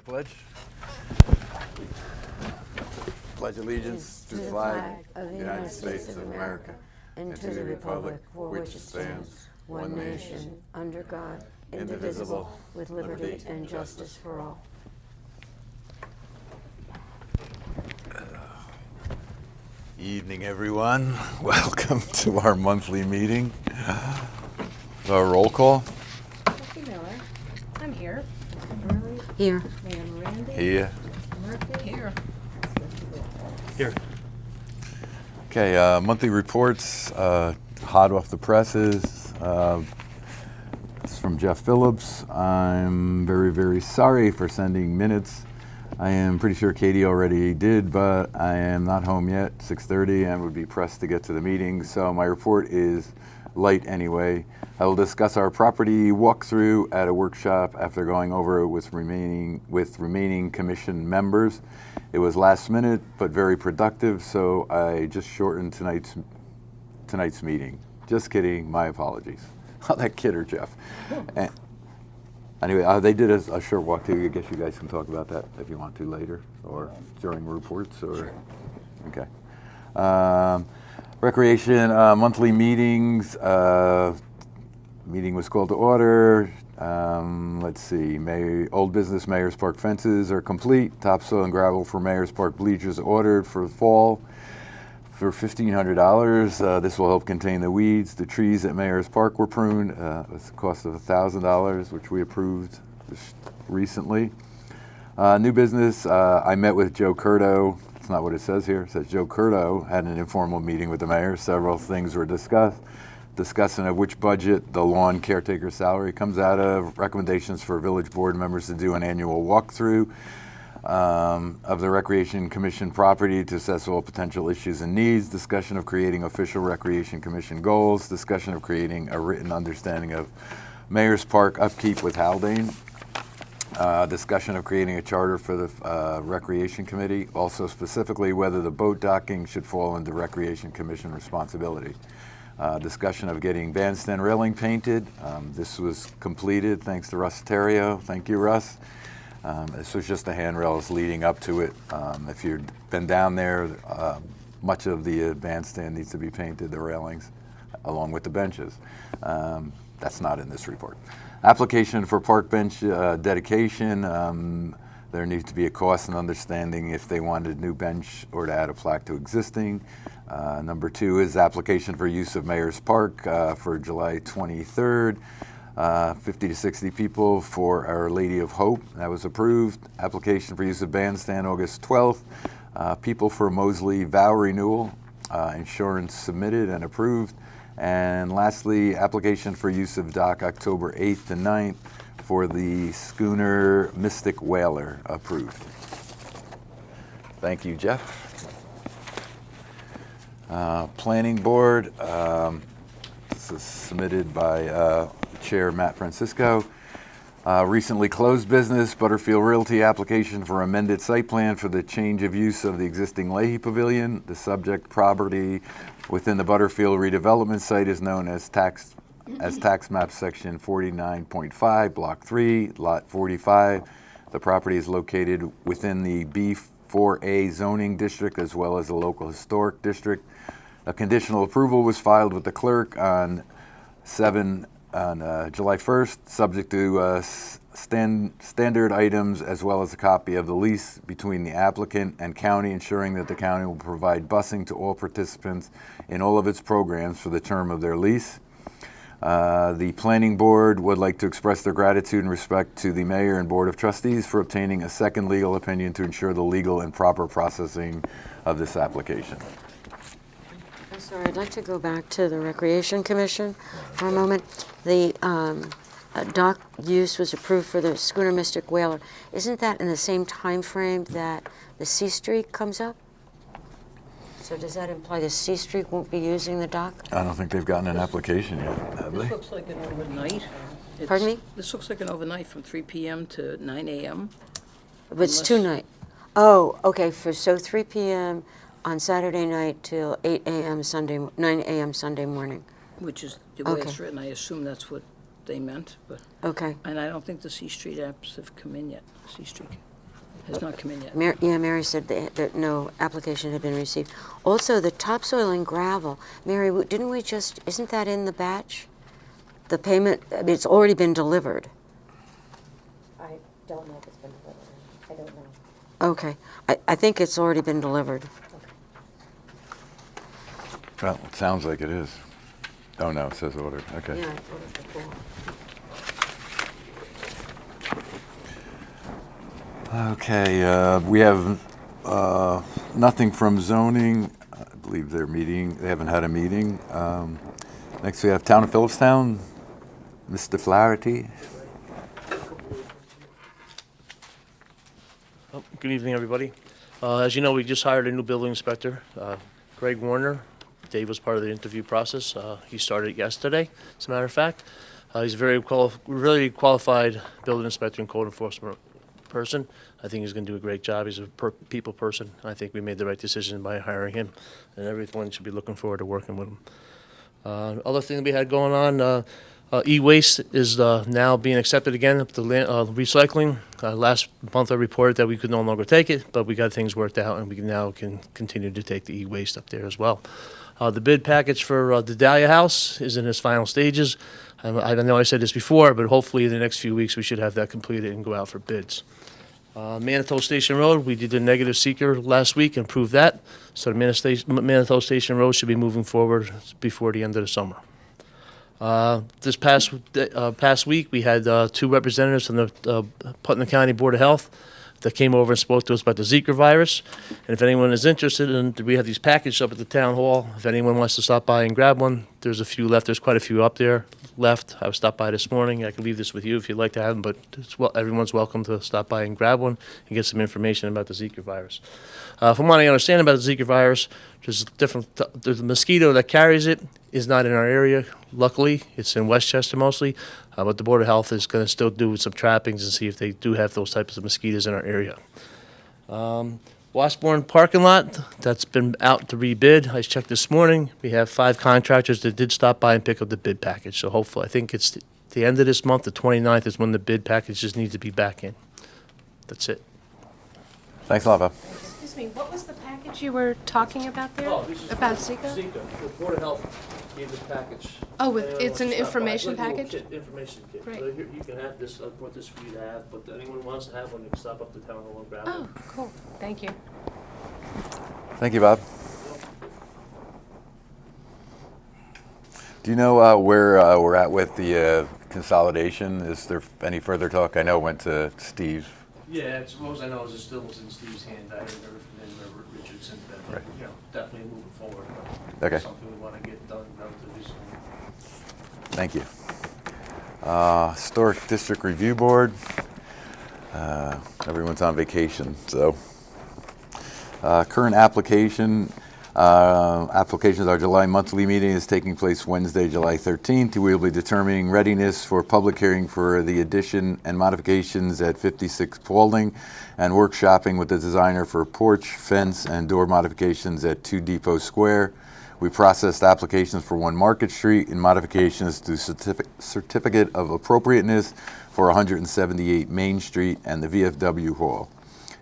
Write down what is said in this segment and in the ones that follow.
Pledge. Pledge allegiance to the flag of the United States of America and to the republic for which it stands, one nation, under God, indivisible, with liberty and justice for all. Evening, everyone. Welcome to our monthly meeting. Our roll call. Trustee Miller. I'm here. Burley. Here. Mayor Miranda. Here. Murphy. Here. Here. Okay, monthly reports, hot off the presses. It's from Jeff Phillips. I'm very, very sorry for sending minutes. I am pretty sure Katie already did, but I am not home yet, 6:30, and would be pressed to get to the meeting. So my report is light anyway. I will discuss our property walkthrough at a workshop after going over it with remaining commission members. It was last minute, but very productive, so I just shortened tonight's meeting. Just kidding, my apologies. Oh, that kid or Jeff. And anyway, they did a short walkthrough. I guess you guys can talk about that if you want to later, or during reports, or Sure. Okay. Recreation monthly meetings. Meeting was called to order. Let's see. Old business Mayor's Park fences are complete. Topsoil and gravel for Mayor's Park bleachers ordered for the fall for $1,500. This will help contain the weeds. The trees at Mayor's Park were pruned. It's a cost of $1,000, which we approved just recently. New business. I met with Joe Curto. It's not what it says here. It says Joe Curto had an informal meeting with the mayor. Several things were discussed. Discussing of which budget the lawn caretaker salary comes out of, recommendations for village board members to do an annual walkthrough of the Recreation Commission property to assess all potential issues and needs, discussion of creating official Recreation Commission goals, discussion of creating a written understanding of Mayor's Park upkeep with Haldane, discussion of creating a charter for the Recreation Committee, also specifically whether the boat docking should fall into Recreation Commission responsibility. Discussion of getting bandstand railing painted. This was completed thanks to Russ Terrio. Thank you, Russ. This was just the handrails leading up to it. If you've been down there, much of the bandstand needs to be painted, the railings, along with the benches. That's not in this report. Application for park bench dedication. There needs to be a cost and understanding if they wanted a new bench or to add a plaque to existing. Number 2 is application for use of Mayor's Park for July 23rd. 50 to 60 people for Our Lady of Hope. That was approved. Application for use of bandstand August 12th. People for Mosley vow renewal. Insurance submitted and approved. And lastly, application for use of dock October 8th and 9th for the schooner Mystic Whaler approved. Thank you, Jeff. Planning Board, this is submitted by Chair Matt Francisco. Recently closed business, Butterfield Realty application for amended site plan for the change of use of the existing Leahy Pavilion. The subject property within the Butterfield redevelopment site is known as tax map section 49.5, block 3, lot 45. The property is located within the B4A zoning district as well as the local historic district. A conditional approval was filed with the clerk on July 1st, subject to standard items as well as a copy of the lease between the applicant and county, ensuring that the county will provide busing to all participants in all of its programs for the term of their lease. The Planning Board would like to express their gratitude and respect to the Mayor and Board of Trustees for obtaining a second legal opinion to ensure the legal and proper processing of this application. I'm sorry, I'd like to go back to the Recreation Commission for a moment. The dock use was approved for the schooner Mystic Whaler. Isn't that in the same time frame that the C Street comes up? So does that imply the C Street won't be using the dock? I don't think they've gotten an application yet, have they? This looks like an overnight. Pardon me? This looks like an overnight from 3 p.m. to 9 a.m. But it's Unless- 2 nights. Oh, okay, so 3 p.m. on Saturday night till 8 a.m. 9 a.m. Sunday morning. Which is the way it's Okay. written. I assume that's what they meant, but, Okay. and I don't think the C Street apps have come in yet, C Street. has not come in yet. Mary said that no application had been received. Also, the topsoil and gravel, Mary, didn't we just, isn't that in the batch? The payment, I mean, it's already been delivered. I don't know if it's been delivered. I don't know. Okay, I think it's already been delivered. Well, it sounds like it is. Oh, no, it says ordered. Okay. Yeah, it's ordered before. Okay, we have nothing from zoning. I believe they're meeting. They haven't had a meeting. Next, we have Town of Phillipstown. Mr. Flaherty. Good evening, everybody. As you know, we just hired a new building inspector, Greg Warner. Dave was part of the interview process. He started yesterday, as a matter of fact. He's a very qualified building inspector and code enforcement person. I think he's going to do a great job. He's a people person. I think we made the right decision by hiring him, and everyone should be looking forward to working with him. Other thing that we had going on, e-waste is now being accepted again up to recycling. Last month I reported that we could no longer take it, but we got things worked out, and we now can continue to take the e-waste up there as well. The bid package for the Dahlia House is in its final stages. I know I said this before, but hopefully in the next few weeks we should have that completed and go out for bids. Manitou Station Road, we did a negative seeker last week and proved that. So the Manitou Station Road should be moving forward before the end of the summer. This past week, we had two representatives from the Putnam County Board of Health that came over and spoke to us about the Zika virus. And if anyone is interested, we have these packages up at the town hall. If anyone wants to stop by and grab one, there's a few left. There's quite a few up there left. I stopped by this morning. I can leave this with you if you'd like to have them, but everyone's welcome to stop by and grab one and get some information about the Zika virus. From what I understand about the Zika virus, there's a mosquito that carries it is not in our area. Luckily, it's in Westchester mostly, but the Board of Health is going to still do some trappings and see if they do have those types of mosquitoes in our area. Washburn parking lot, that's been out to rebid. I checked this morning. We have 5 contractors that did stop by and pick up the bid package. So hopefully, I think it's the end of this month, the 29th, is when the bid packages need to be back in. That's it. Thanks a lot, Bob. Excuse me, what was the package you were talking about there? About Zika? The Board of Health gave this package. Oh, it's an information package? Information kit. Great. So you can have this, I brought this for you to have, but anyone who wants to have one, you can stop up to town hall and grab Oh, one. cool. Thank you. Thank you, Bob. Do you know where we're at with the consolidation? Is there any further talk? I know it went to Steve. Yeah, as far as I know, it still was in Steve's hand. I haven't heard from him or Richard since then, but, Right. you know, definitely moving forward. Okay. Something we want to get done relatively soon. Thank you. Historic District Review Board. Everyone's on vacation, so. Current application. Applications, our July monthly meeting is taking place Wednesday, July 13th. We will be determining readiness for public hearing for the addition and modifications at 56 Paulding and workshopping with the designer for porch, fence, and door modifications at 2 Depot Square. We processed applications for 1 Market Street and modifications to certificate of appropriateness for 178 Main Street and the VFW Hall.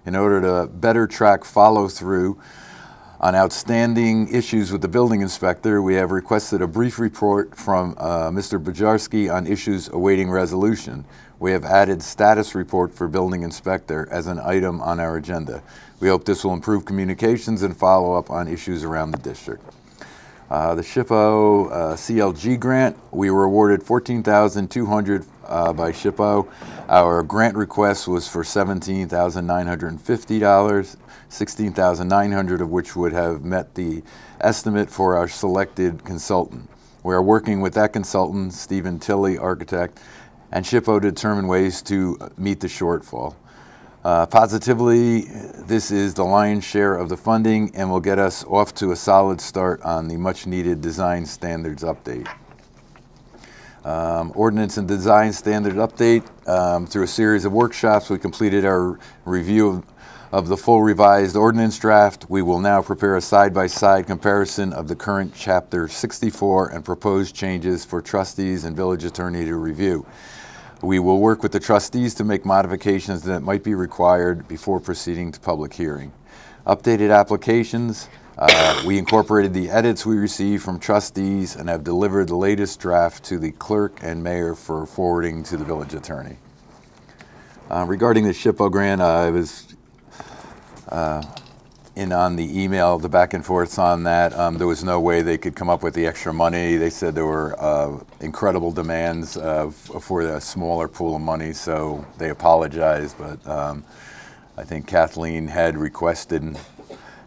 In order to better track follow-through on outstanding issues with the building inspector, we have requested a brief report from Mr. Bajarski on issues awaiting resolution. We have added status report for building inspector as an item on our agenda. We hope this will improve communications and follow up on issues around the district. The SHPO CLG grant, we were awarded $14,200 by SHPO. Our grant request was for $17,950, $16,900 of which would have met the estimate for our selected consultant. We are working with that consultant, Stephen Tilley, architect, and SHPO to determine ways to meet the shortfall. Positively, this is the lion's share of the funding and will get us off to a solid start on the much-needed design standards update. Ordinance and design standard update. Through a series of workshops, we completed our review of the full revised ordinance draft. We will now prepare a side-by-side comparison of the current Chapter 64 and proposed changes for trustees and village attorney to review. We will work with the trustees to make modifications that might be required before proceeding to public hearing. Updated applications. We incorporated the edits we received from trustees and have delivered the latest draft to the clerk and mayor for forwarding to the village attorney. Regarding the SHPO grant, I was in on the email, the back and forths on that. There was no way they could come up with the extra money. They said there were incredible demands for a smaller pool of money, so they apologized. But I think Kathleen had requested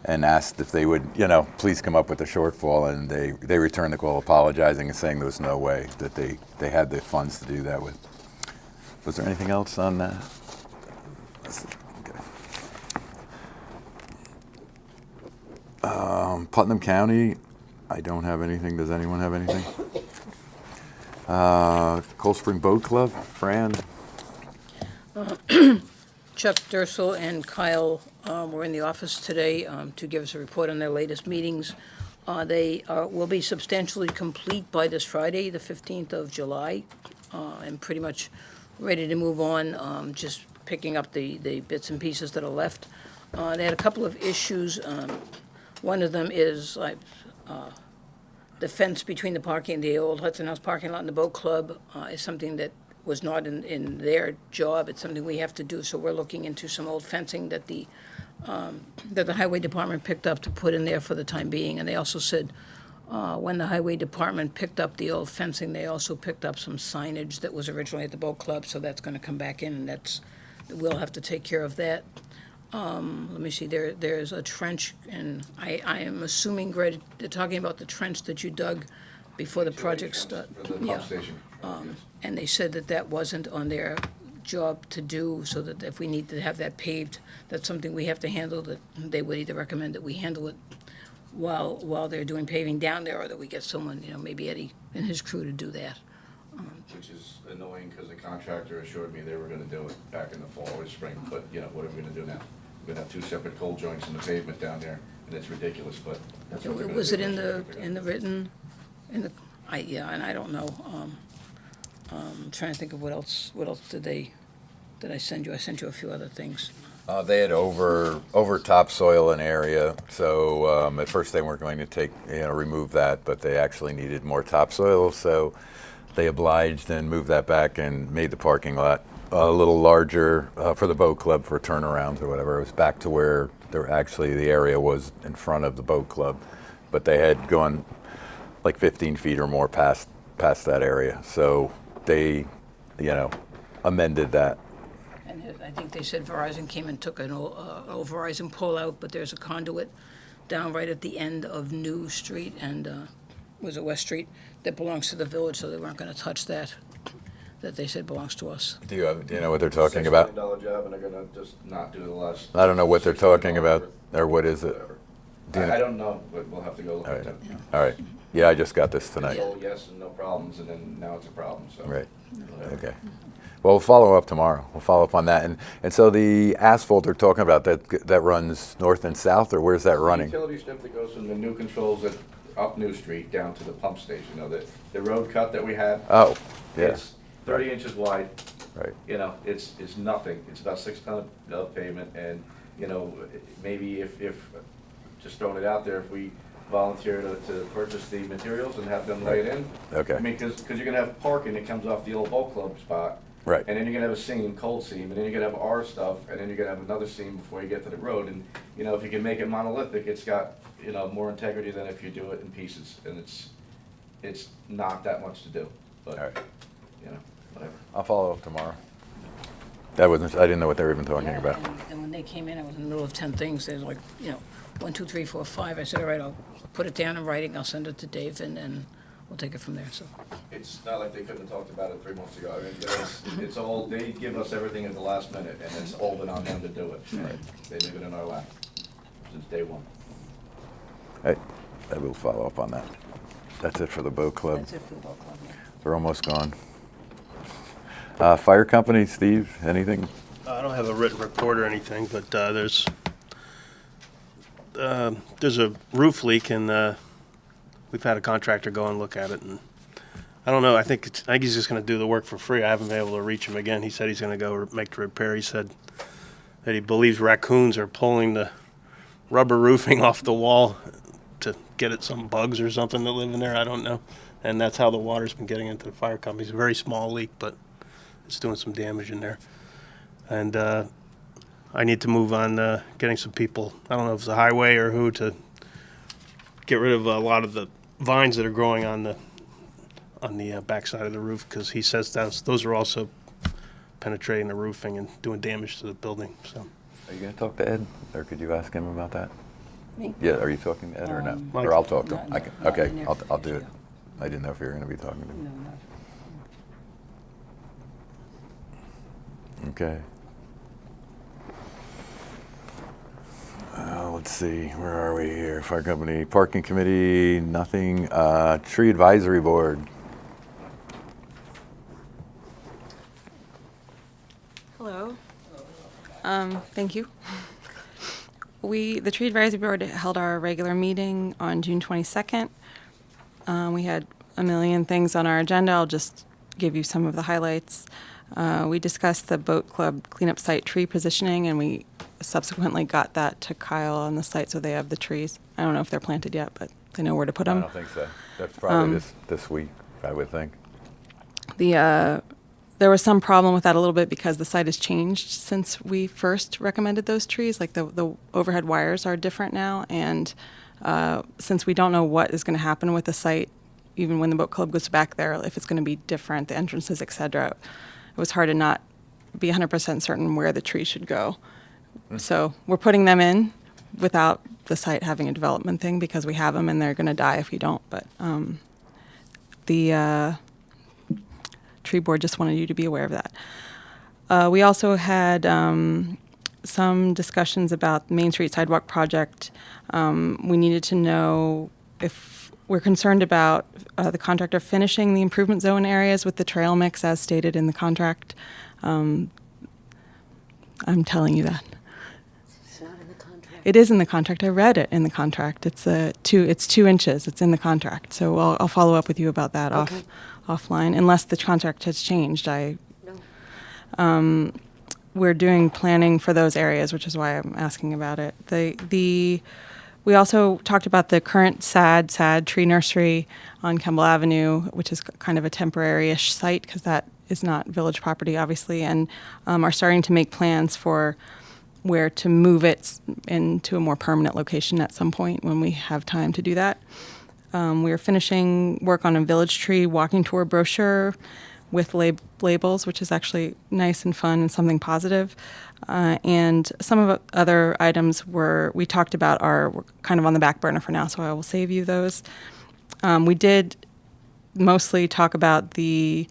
and asked if they would, please come up with a shortfall, and they returned the call apologizing and saying there was no way that they had the funds to do that with. Was there anything else on that? Okay. Putnam County, I don't have anything. Does anyone have anything? Cold Spring Boat Club, Fran? Chuck Dursel and Kyle were in the office today to give us a report on their latest meetings. They will be substantially complete by this Friday, the 15th of July, and pretty much ready to move on, just picking up the bits and pieces that are left. They had a couple of issues. One of them is the fence between the old Hudson House parking lot and the boat club is something that was not in their job. It's something we have to do, so we're looking into some old fencing that the highway department picked up to put in there for the time being. And they also said when the highway department picked up the old fencing, they also picked up some signage that was originally at the boat club, so that's going to come back in, and we'll have to take care of that. Let me see, there's a trench, and I am assuming, Greg, they're talking about the trench that you dug before the project started. For the pump station. And they said that wasn't on their job to do, so that if we need to have that paved, that's something we have to handle, that they would either recommend that we handle it while they're doing paving down there, or that we get someone, maybe Eddie and his crew to do that. Which is annoying, because the contractor assured me they were gonna do it back in the fall or spring, but, what are we gonna do now? We're gonna have two separate cold joints in the pavement down there, and it's ridiculous, but that's what we're gonna do. Was it in the written, and I don't know. I'm trying to think of what else did I send you? I sent you a few other things. They had over topsoil an area, so at first they weren't going to remove that, but they actually needed more topsoil, so they obliged and moved that back and made the parking lot a little larger for the boat club for turnarounds or whatever. It was back to where the area was in front of the boat club, but they had gone like 15 feet or more past that area, so they, amended that. And I think they said Verizon came and took an old Verizon pole-out, but there's a conduit down right at the end of New Street and, was it West Street, that belongs to the village, so they weren't gonna touch that they said belongs to us. Do you know what they're talking about? $6 million job, and they're gonna just not do the last. I don't know what they're talking about, or what is it? Whatever. Do you know? I don't know, but we'll have to go look All at right. that. All right. Yeah, I just got this tonight. Oh, yes, and no problems, and then now it's a problem, so. Right. whatever. Okay. Well, we'll follow up tomorrow. We'll follow up on that. And so the asphalt they're talking about, that runs north and south, or where's that running? The utility strip that goes from the new controls up New Street down to the pump station, the road cut that we had. Oh, yeah. It's 30 inches wide. Right. It's nothing. It's about 6 tons of pavement, and, maybe if just throwing it out there, if we volunteer to purchase the materials and have them lay it in. Okay. I mean, because you're gonna have parking that comes off the old boat club spot. Right. And then you're gonna have a seam, cold seam, and then you're gonna have our stuff, and then you're gonna have another seam before you get to the road. And, if you can make it monolithic, it's got, more integrity than if you do it in pieces. And it's not that much to do, but, All right. whatever. I'll follow up tomorrow. I didn't know what they were even talking about. And when they came in, I was in the middle of 10 things, there's like, 1, 2, 3, 4, 5. I said, all right, I'll put it down in writing, I'll send it to Dave, and we'll take it from there, so. It's not like they couldn't have talked about it 3 months ago. I mean, it's all, they give us everything at the last minute, and it's all been on them to do it. Right. They leave it in our lap since day one. Hey, I will follow up on that. That's it for the boat club. That's it for the boat club, yeah. They're almost gone. Fire company, Steve, anything? I don't have a written report or anything, but there's a roof leak, and we've had a contractor go and look at it, and I don't know. I think he's just going to do the work for free. I haven't been able to reach him again. He said he's going to go make the repair. He said that he believes raccoons are pulling the rubber roofing off the wall to get at some bugs or something that live in there. I don't know. And that's how the water's been getting into the fire company. It's a very small leak, but it's doing some damage in there. And I need to move on getting some people, I don't know if it's the highway or who, to get rid of a lot of the vines that are growing on the backside of the roof, because he says those are also penetrating the roofing and doing damage to the building. So, Are you going to talk to Ed, or could you ask him about that? Me? Yeah, are you talking to Ed or no? Mike. Or I'll talk to him. No, I can, no, okay, I I'll never- do it. I didn't know if you were going to be talking to him. No, not. Okay. Let's see, where are we here? Fire company, parking committee, nothing. Tree advisory board. Hello. Thank you. The Tree Advisory Board held our regular meeting on June 22nd. We had a million things on our agenda. I'll just give you some of the highlights. We discussed the boat club cleanup site tree positioning, and we subsequently got that to Kyle on the site, so they have the trees. I don't know if they're planted yet, but they know where to put I them. don't think so. That's probably this week, I would think. There was some problem with that a little bit because the site has changed since we first recommended those trees. Like the overhead wires are different now, and since we don't know what is going to happen with the site, even when the boat club goes back there, if it's going to be different, the entrances, etc., it was hard to not be 100% certain where the tree should go. So we're putting them in without the site having a development thing because we have them and they're going to die if we don't. But the tree board just wanted you to be aware of that. We also had some discussions about the Main Street Sidewalk project. We needed to know if we're concerned about the contractor finishing the improvement zone areas with the trail mix as stated in the contract. I'm telling you that. It's not in the contract. It is in the contract. I read it in the contract. It's 2 inches. It's in the contract. So I'll follow up with you about that Okay. offline, unless the contract has changed. No. We're doing planning for those areas, which is why I'm asking about it. We also talked about the current sad tree nursery on Kemble Avenue, which is kind of a temporary-ish site because that is not village property, obviously, and are starting to make plans for where to move it into a more permanent location at some point when we have time to do that. We are finishing work on a village tree walking tour brochure with labels, which is actually nice and fun and something positive. And some of the other items we talked about were kind of on the back burner for now, so I will save you those. We did mostly talk about the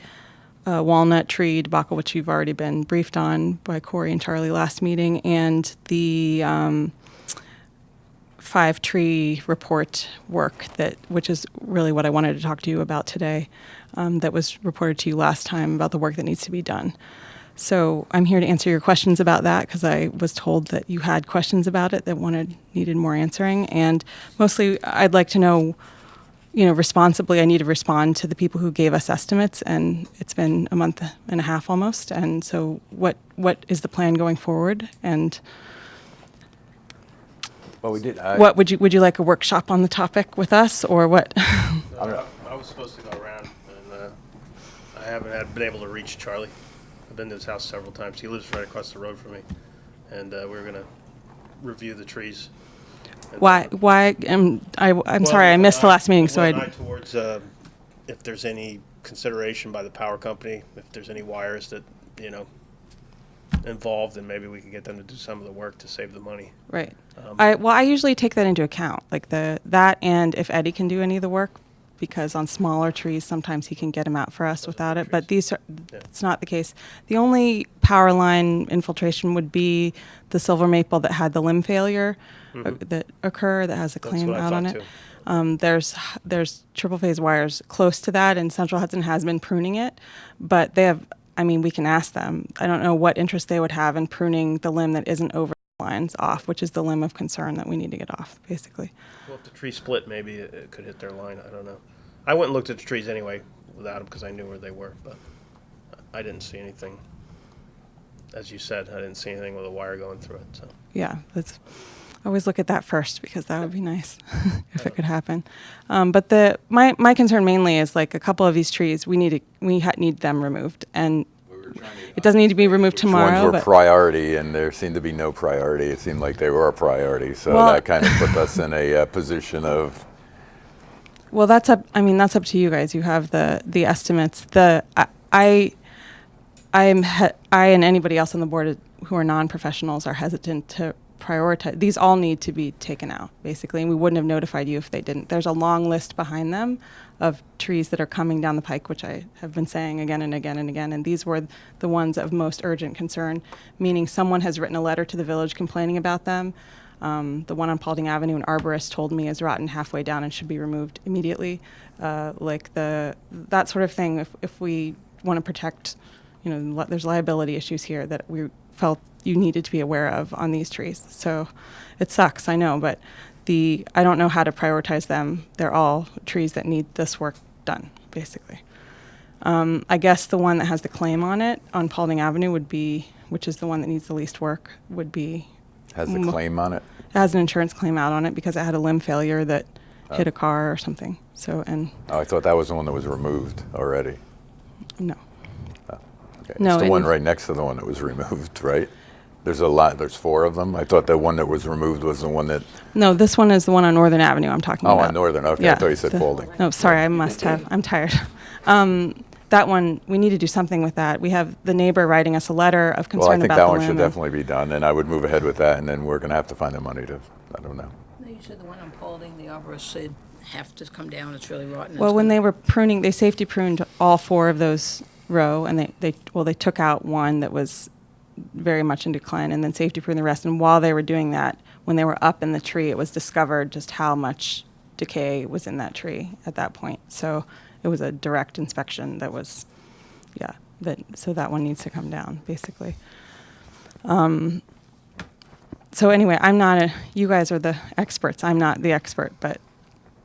walnut tree debacle, which you've already been briefed on by Corey and Charlie last meeting, and the 5-tree report work, which is really what I wanted to talk to you about today, that was reported to you last time about the work that needs to be done. So I'm here to answer your questions about that because I was told that you had questions about it that needed more answering. And mostly I'd like to know, responsibly, I need to respond to the people who gave us estimates, and it's been a month and a half almost. And so what is the plan going forward? And Well, we did. what would you like a workshop on the topic with us, or what? I was supposed to go around, and I haven't been able to reach Charlie. I've been to his house several times. He lives right across the road from me, and we were going to review the trees. And Why? I'm sorry, I missed the last meeting, so I towards if there's any consideration by the power company, if there's any wires that involved, then maybe we could get them to do some of the work to save the money. right. I usually take that into account, like that, and if Eddie can do any of the work, because on smaller trees sometimes he can get them out for us without it. But it's not the case. The only power line infiltration would be the silver maple that had the limb failure that has a claim what I out on thought it. There's triple phase wires close to that, and Central Hudson has been pruning it, but they have. We can ask them. I don't know what interest they would have in pruning the limb that isn't over the lines off, which is the limb of concern that we need to get off, basically. Well, if the tree split, maybe it could hit their line. I don't know. I went and looked at the trees anyway without them because I knew where they were, but I didn't see anything. As you said, I didn't see anything with a wire going through it, so. Yeah, that's. Always look at that first because that would be nice if it could happen. But my concern mainly is like a couple of these trees we need them removed, and it doesn't need to be removed Which tomorrow. ones were but priority, and there seemed to be no priority. It seemed like they were a priority, so Well- that kind of put us in a position of. well, that's up. I mean, that's up to you guys. You have the estimates. I and anybody else on the board who are non-professionals are hesitant to prioritize. These all need to be taken out, basically, and we wouldn't have notified you if they didn't. There's a long list behind them of trees that are coming down the pike, which I have been saying again and again and again, and these were the ones of most urgent concern, meaning someone has written a letter to the village complaining about them. The one on Paulding Avenue, an arborist told me is rotten halfway down and should be removed immediately. That sort of thing, if we want to protect, there's liability issues here that we felt you needed to be aware of on these trees. So it sucks, I know, but I don't know how to prioritize them. They're all trees that need this work done, basically. I guess the one that has the claim on it on Paulding Avenue which is the one that needs the least work, would be. Has the claim on it? It has an insurance claim out on it because it had a limb failure that hit a car or something. So, and Oh, I thought that was the one that was removed already. no. Okay. No, It's the one and- right next to the one that was removed, right? There's a lot. There's 4 of them. I thought the one that was removed was the one that. No, this one is the one on Northern Avenue I'm talking Oh, about. on Northern. Okay, I Yeah, thought you said Paulding. No, sorry, I must have. I'm tired. That one, we need to do something with that. We have the neighbor writing us a letter of concern Well, I think about that the one limb should and- definitely be done, and I would move ahead with that, and then we're going to have to find the money to. I don't know. No, you said the one on Paulding, the arborist said have to come down, it's really rotten. Well, it's when gonna- they were pruning, they safety pruned all 4 of those row, and they took out one that was very much in decline, and then safety pruned the rest. And while they were doing that, when they were up in the tree, it was discovered just how much decay was in that tree at that point. So it was a direct inspection that was, so that one needs to come down, basically. So anyway, you guys are the experts. I'm not the expert, but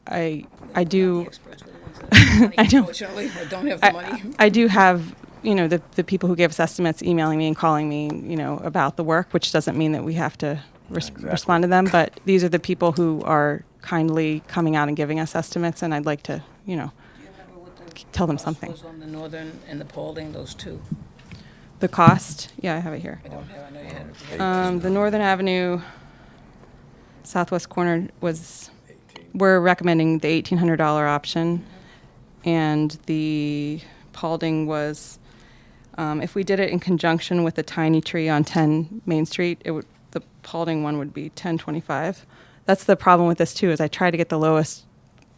I do. The experts were the ones that have the money, I know. unfortunately, or don't have the money. I do have, the people who give us estimates emailing me and calling me, about the work, which doesn't mean that we have to respond to them. But these are the people who are kindly coming out and giving us estimates, and I'd like to, Do you remember what the tell them cost something. was on the Northern and the Paulding, those 2? The cost, yeah, I have it here. I don't have, I know you had it. The Northern Avenue southwest corner we're recommending the $1,800 option, and the Paulding was, if we did it in conjunction with the tiny tree on 10 Main Street, the Paulding one would be $1,025. That's the problem with this too, is I try to get the lowest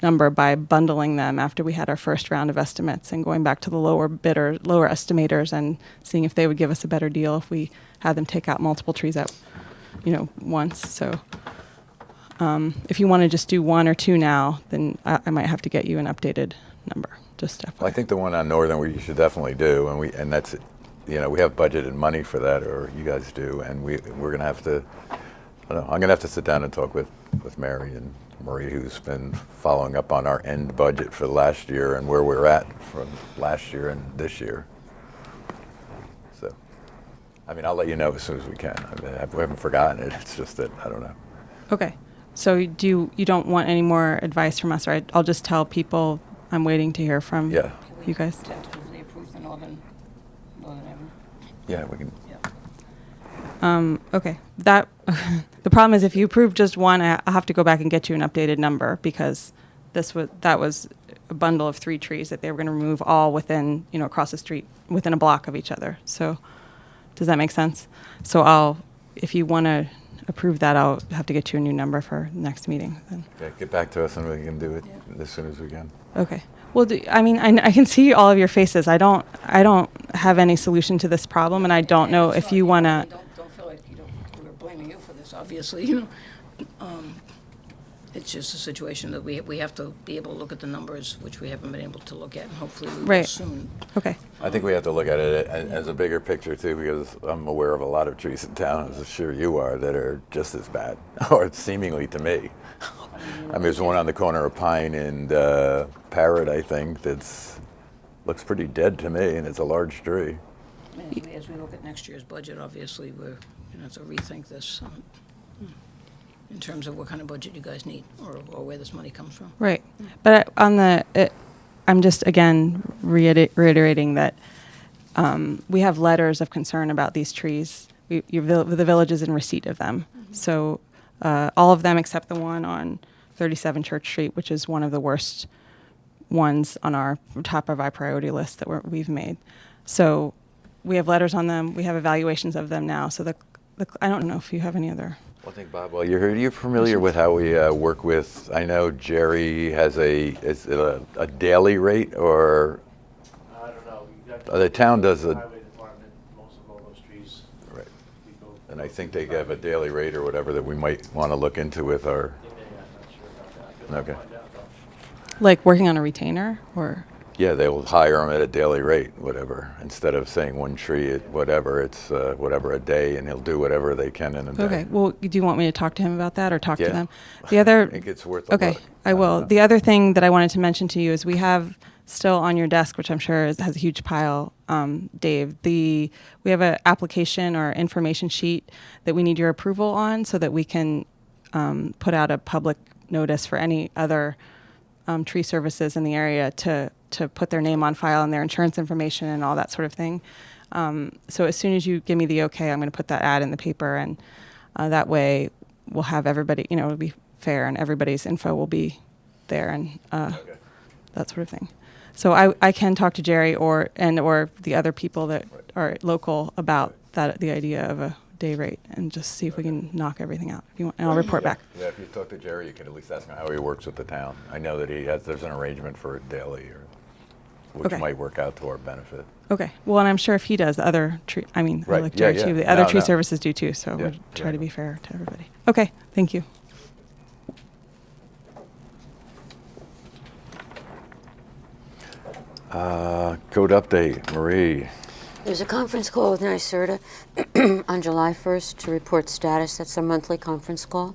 number by bundling them after we had our first round of estimates and going back to the lower estimators and seeing if they would give us a better deal if we had them take out multiple trees at, once. So if you want to just do 1 or 2 now, then I might have to get you an updated number. Just FYI. Well, I think the one on Northern we should definitely do, and that's, we have budgeted money for that, or you guys do, and we're going to have to. I don't know. I'm going to have to sit down and talk with Mary and Marie, who's been following up on our end budget for last year and where we're at from last year and this year. So, I'll let you know as soon as we can. We haven't forgotten it. It's just that I don't know. Okay. So you don't want any more advice from us, right? I'll just tell people I'm waiting to hear from Yeah. you guys. Tentatively approve the Northern Avenue. Yeah, we can. Okay. That the problem is if you approve just one, I'll have to go back and get you an updated number because that was a bundle of 3 trees that they were going to remove all within, across the street, within a block of each other. So does that make sense? So if you want to approve that, I'll have to get you a new number for the next meeting then. Yeah, get back to us and we can do it as soon as we can. Okay. Well, I can see all of your faces. I don't have any solution to this problem, and I don't know if you want to. Don't feel like we're blaming you for this, obviously, It's just a situation that we have to be able to look at the numbers, which we haven't been able to look at, and hopefully we will Right. soon. Okay. I think we have to look at it as a bigger picture too, because I'm aware of a lot of trees in town, as I'm sure you are, that are just as bad, or seemingly to me. There's one on the corner of Pine and Parrot, I think, that's Looks pretty dead to me, and it's a large tree. And as we look at next year's budget, obviously, we're going to have to rethink this in terms of what kind of budget you guys need or where this money comes from. Right. But I'm just, again, reiterating that we have letters of concern about these trees. The village is in receipt of them. So all of them except the one on 37 Church Street, which is one of the worst ones on our top of our priority list that we've made. So we have letters on them. We have evaluations of them now. So I don't know if you have any other. Well, I think, Bob, while you're here, are you familiar with how we work with, I know Jerry has is it a daily rate, or I don't know. the town does a, Highway department, most of all those trees. right, We go. and I think they have a daily rate or whatever that we might want to look into with our, I'm not sure about that. I could Okay. find out, though. Like working on a retainer or? yeah, they will hire them at a daily rate, whatever. Instead of saying one tree at whatever, it's whatever a day, and he'll do whatever they can in a day. Okay. Well, do you want me to talk to him about that or talk Yeah. to them? The other. I think it's worth a Okay, look. I will. The other thing that I wanted to mention to you is we have still on your desk, which I'm sure has a huge pile, Dave. We have an application or information sheet that we need your approval on so that we can put out a public notice for any other tree services in the area to put their name on file and their insurance information and all that sort of thing. So as soon as you give me the okay, I'm going to put that ad in the paper, and that way we'll have everybody, it'll be fair and everybody's info will be there and that sort of thing. So I can talk to Jerry or the other people that are local about the idea of a day rate and just see if we can knock everything out. If you want, and I'll report back. Yeah, if you talk to Jerry, you can at least ask him how he works with the town. I know that there's an arrangement for a daily, which Okay. might work out to our benefit. Okay. Well, and I'm sure if he does, the other tree, I Right. like Yeah, Jerry yeah. too. The other No, tree no. services do too. So Yeah, we try yeah. to be fair to everybody. Okay. Thank you. Code update, Marie. There's a conference call with NYSERDA on July 1st to report status. That's their monthly conference call.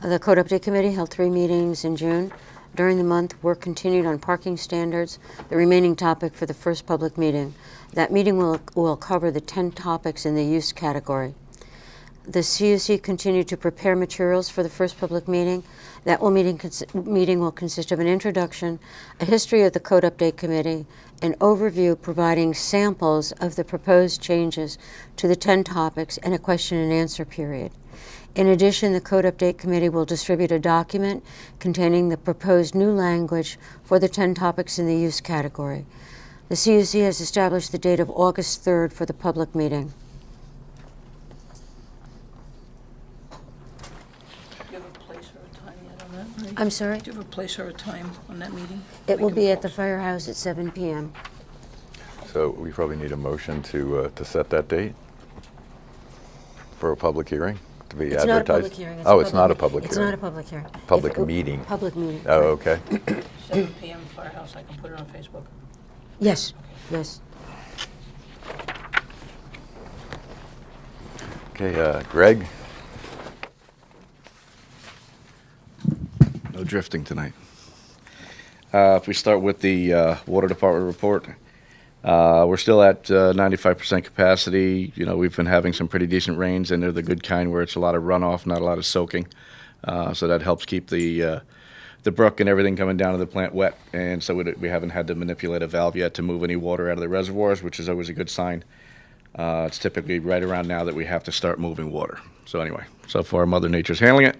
The Code Update Committee held 3 meetings in June. During the month, work continued on parking standards, the remaining topic for the first public meeting. That meeting will cover the 10 topics in the use category. The CUC continued to prepare materials for the first public meeting. That meeting will consist of an introduction, a history of the Code Update Committee, an overview providing samples of the proposed changes to the 10 topics, and a question and answer period. In addition, the Code Update Committee will distribute a document containing the proposed new language for the 10 topics in the use category. The CUC has established the date of August 3rd for the public meeting. Do you have a place or a time yet on that, Marie? I'm sorry? Do you have a place or a time on that meeting? It We will can be at the post? firehouse at 7 p.m. So we probably need a motion to set that date for a public hearing to be It's advertised. not a public hearing. Oh, it's not a public It's hearing. not a public hearing. Public If it- meeting. Public meeting. Oh, right. okay. 7 PM Firehouse, I can put it on Facebook. Yes, yes. Okay, Greg? No drifting tonight. If we start with the Water Department report, we're still at 95% capacity. We've been having some pretty decent rains, and they're the good kind where it's a lot of runoff, not a lot of soaking. So that helps keep the brook and everything coming down to the plant wet. And so we haven't had to manipulate a valve yet to move any water out of the reservoirs, which is always a good sign. It's typically right around now that we have to start moving water. So anyway, so far Mother Nature's handling it.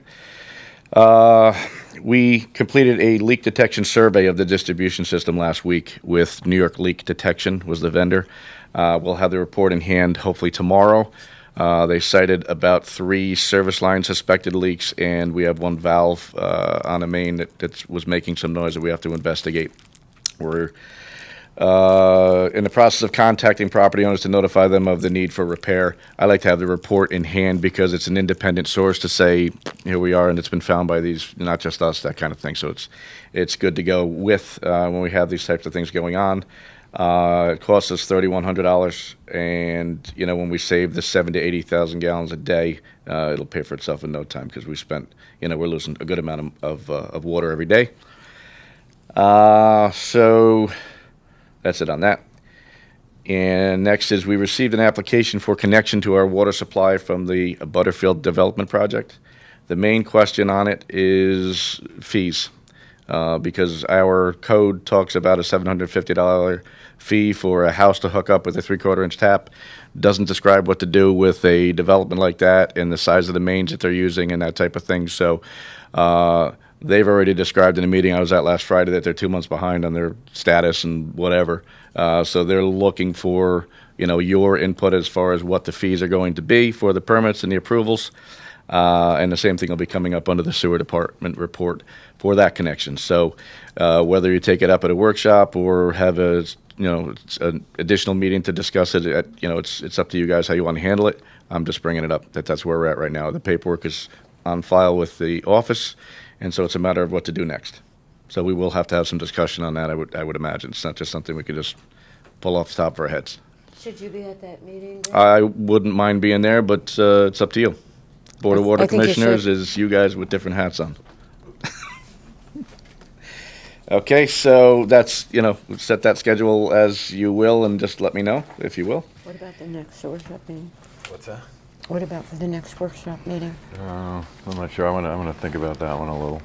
We completed a leak detection survey of the distribution system last week with New York Leak Detection was the vendor. We'll have the report in hand hopefully tomorrow. They cited about 3 service line suspected leaks, and we have 1 valve on a main that was making some noise that we have to investigate. We're in the process of contacting property owners to notify them of the need for repair. I like to have the report in hand because it's an independent source to say, here we are, and it's been found by these, not just us, that kind of thing. So it's good to go with when we have these types of things going on. It costs us $3,100, and when we save the 70,000 to 80,000 gallons a day, it'll pay for itself in no time because we spent, we're losing a good amount of water every day. So That's it on that. And next is we received an application for connection to our water supply from the Butterfield Development Project. The main question on it is fees, because our code talks about a $750 fee for a house to hook up with a 3/4 inch tap. Doesn't describe what to do with a development like that and the size of the mains that they're using and that type of thing. So they've already described in a meeting I was at last Friday that they're 2 months behind on their status and whatever. So they're looking for, your input as far as what the fees are going to be for the permits and the approvals. And the same thing will be coming up under the sewer department report for that connection. So whether you take it up at a workshop or have it's an additional meeting to discuss it, it's up to you guys how you want to handle it. I'm just bringing it up. That's where we're at right now. The paperwork is on file with the office, and so it's a matter of what to do next. So we will have to have some discussion on that, I would imagine. It's not just something we could just pull off the top of our heads. Should you be at that meeting? Greg? I wouldn't mind being there, but it's up to you. Board of Water I think you Commissioners should. is you guys with different hats on. Okay, so that's, set that schedule as you will and just let me know if you will. What about the next workshop meeting? What's that? What about for the next workshop meeting? I'm not sure. I'm gonna think about that one a little.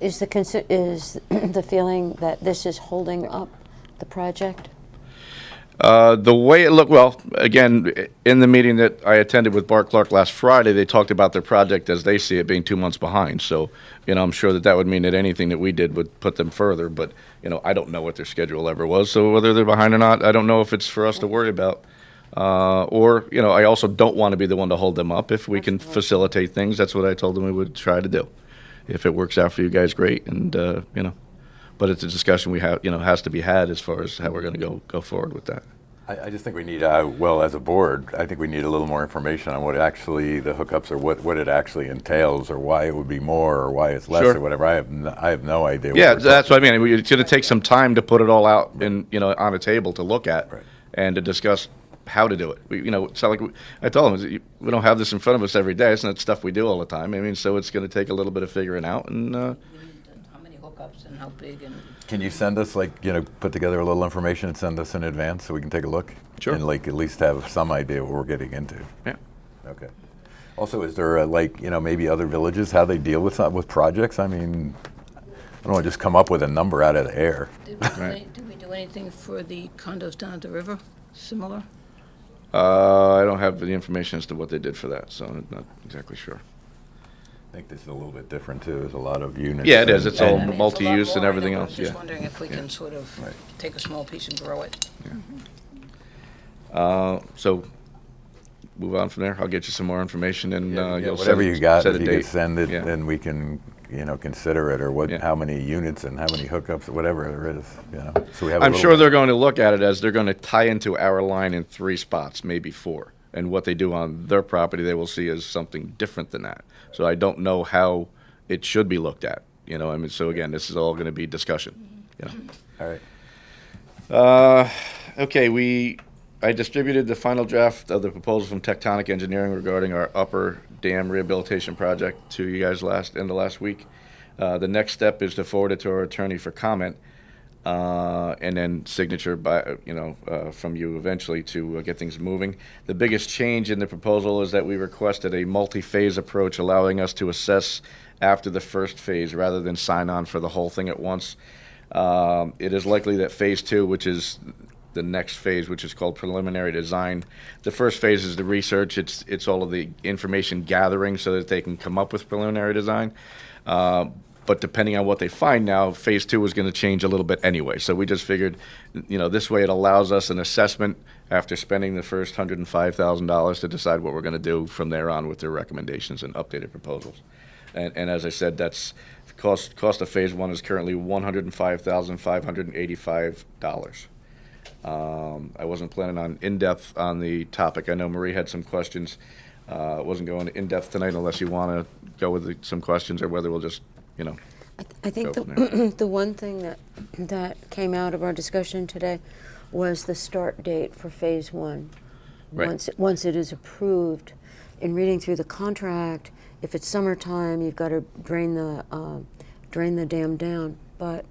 Is the feeling that this is holding up the project? The way it looked, well, again, in the meeting that I attended with Bart Clark last Friday, they talked about their project as they see it being 2 months behind. So, I'm sure that would mean that anything that we did would put them further. But, I don't know what their schedule ever was. So whether they're behind or not, I don't know if it's for us to worry about. Or, I also don't want to be the one to hold them up. If we can facilitate things, that's what I told them we would try to do. If it works out for you guys, great. And, but it's a discussion we have, has to be had as far as how we're going to go forward with that. I just think we need, as a board, I think we need a little more information on what actually the hookups are, what it actually entails, or why it would be more, or why it's less, Sure. or whatever. I have no idea. What Yeah, we're that's talking what I mean. It's going to take some time to put it all out and on a table to look at Right. and to discuss how to do it. It's not like I told them, we don't have this in front of us every day. It's not stuff we do all the time. I mean, so it's going to take a little bit of figuring out. And We need how many hookups and how big and. Can you send us, put together a little information and send us in advance so we can take a look? Sure. And at least have some idea what we're getting into. yeah, Okay. Also, is there maybe other villages, how they deal with projects? I mean, I don't want to just come up with a number out of the air. Did we do anything for the condos down at the river? Similar? I don't have the information as to what they did for that, so I'm not exactly sure. I think this is a little bit different too. There's a lot of units. Yeah, it is. It's all I mean, it's a lot multi-use and more. I everything know, else. I'm just Yeah. wondering if we can sort of Right. take a small piece and grow it. So move on from there. I'll get you some more information and you'll whatever set, you got, set if a you date. could send it, Yeah. then we can, consider it, or Yeah. how many units and how many hookups, whatever there is. So we have. I'm sure they're going to look at it as they're going to tie into our line in 3 spots, maybe 4. And what they do on their property, they will see as something different than that. So I don't know how it should be looked at. So again, this is all going to be discussion. All right. Okay, I distributed the final draft of the proposal from Tectonic Engineering regarding our upper dam rehabilitation project to you guys end of last week. The next step is to forward it to our attorney for comment, and then signature by, from you eventually to get things moving. The biggest change in the proposal is that we requested a multi-phase approach, allowing us to assess after the first phase rather than sign on for the whole thing at once. It is likely that phase 2, which is the next phase, which is called preliminary design. The first phase is the research. It's all of the information gathering so that they can come up with preliminary design. But depending on what they find now, phase 2 is going to change a little bit anyway. So we just figured, this way it allows us an assessment after spending the first $105,000 to decide what we're going to do from there on with their recommendations and updated proposals. And as I said, that's cost of phase 1 is currently $105,585. I wasn't planning on in-depth on the topic. I know Marie had some questions. Wasn't going in-depth tonight unless you want to go with some questions, or whether we'll just, I think Go from there. the one thing that came out of our discussion today was the start date for phase 1. Right. Once it is approved, in reading through the contract, if it's summertime, you've got to drain the dam down. But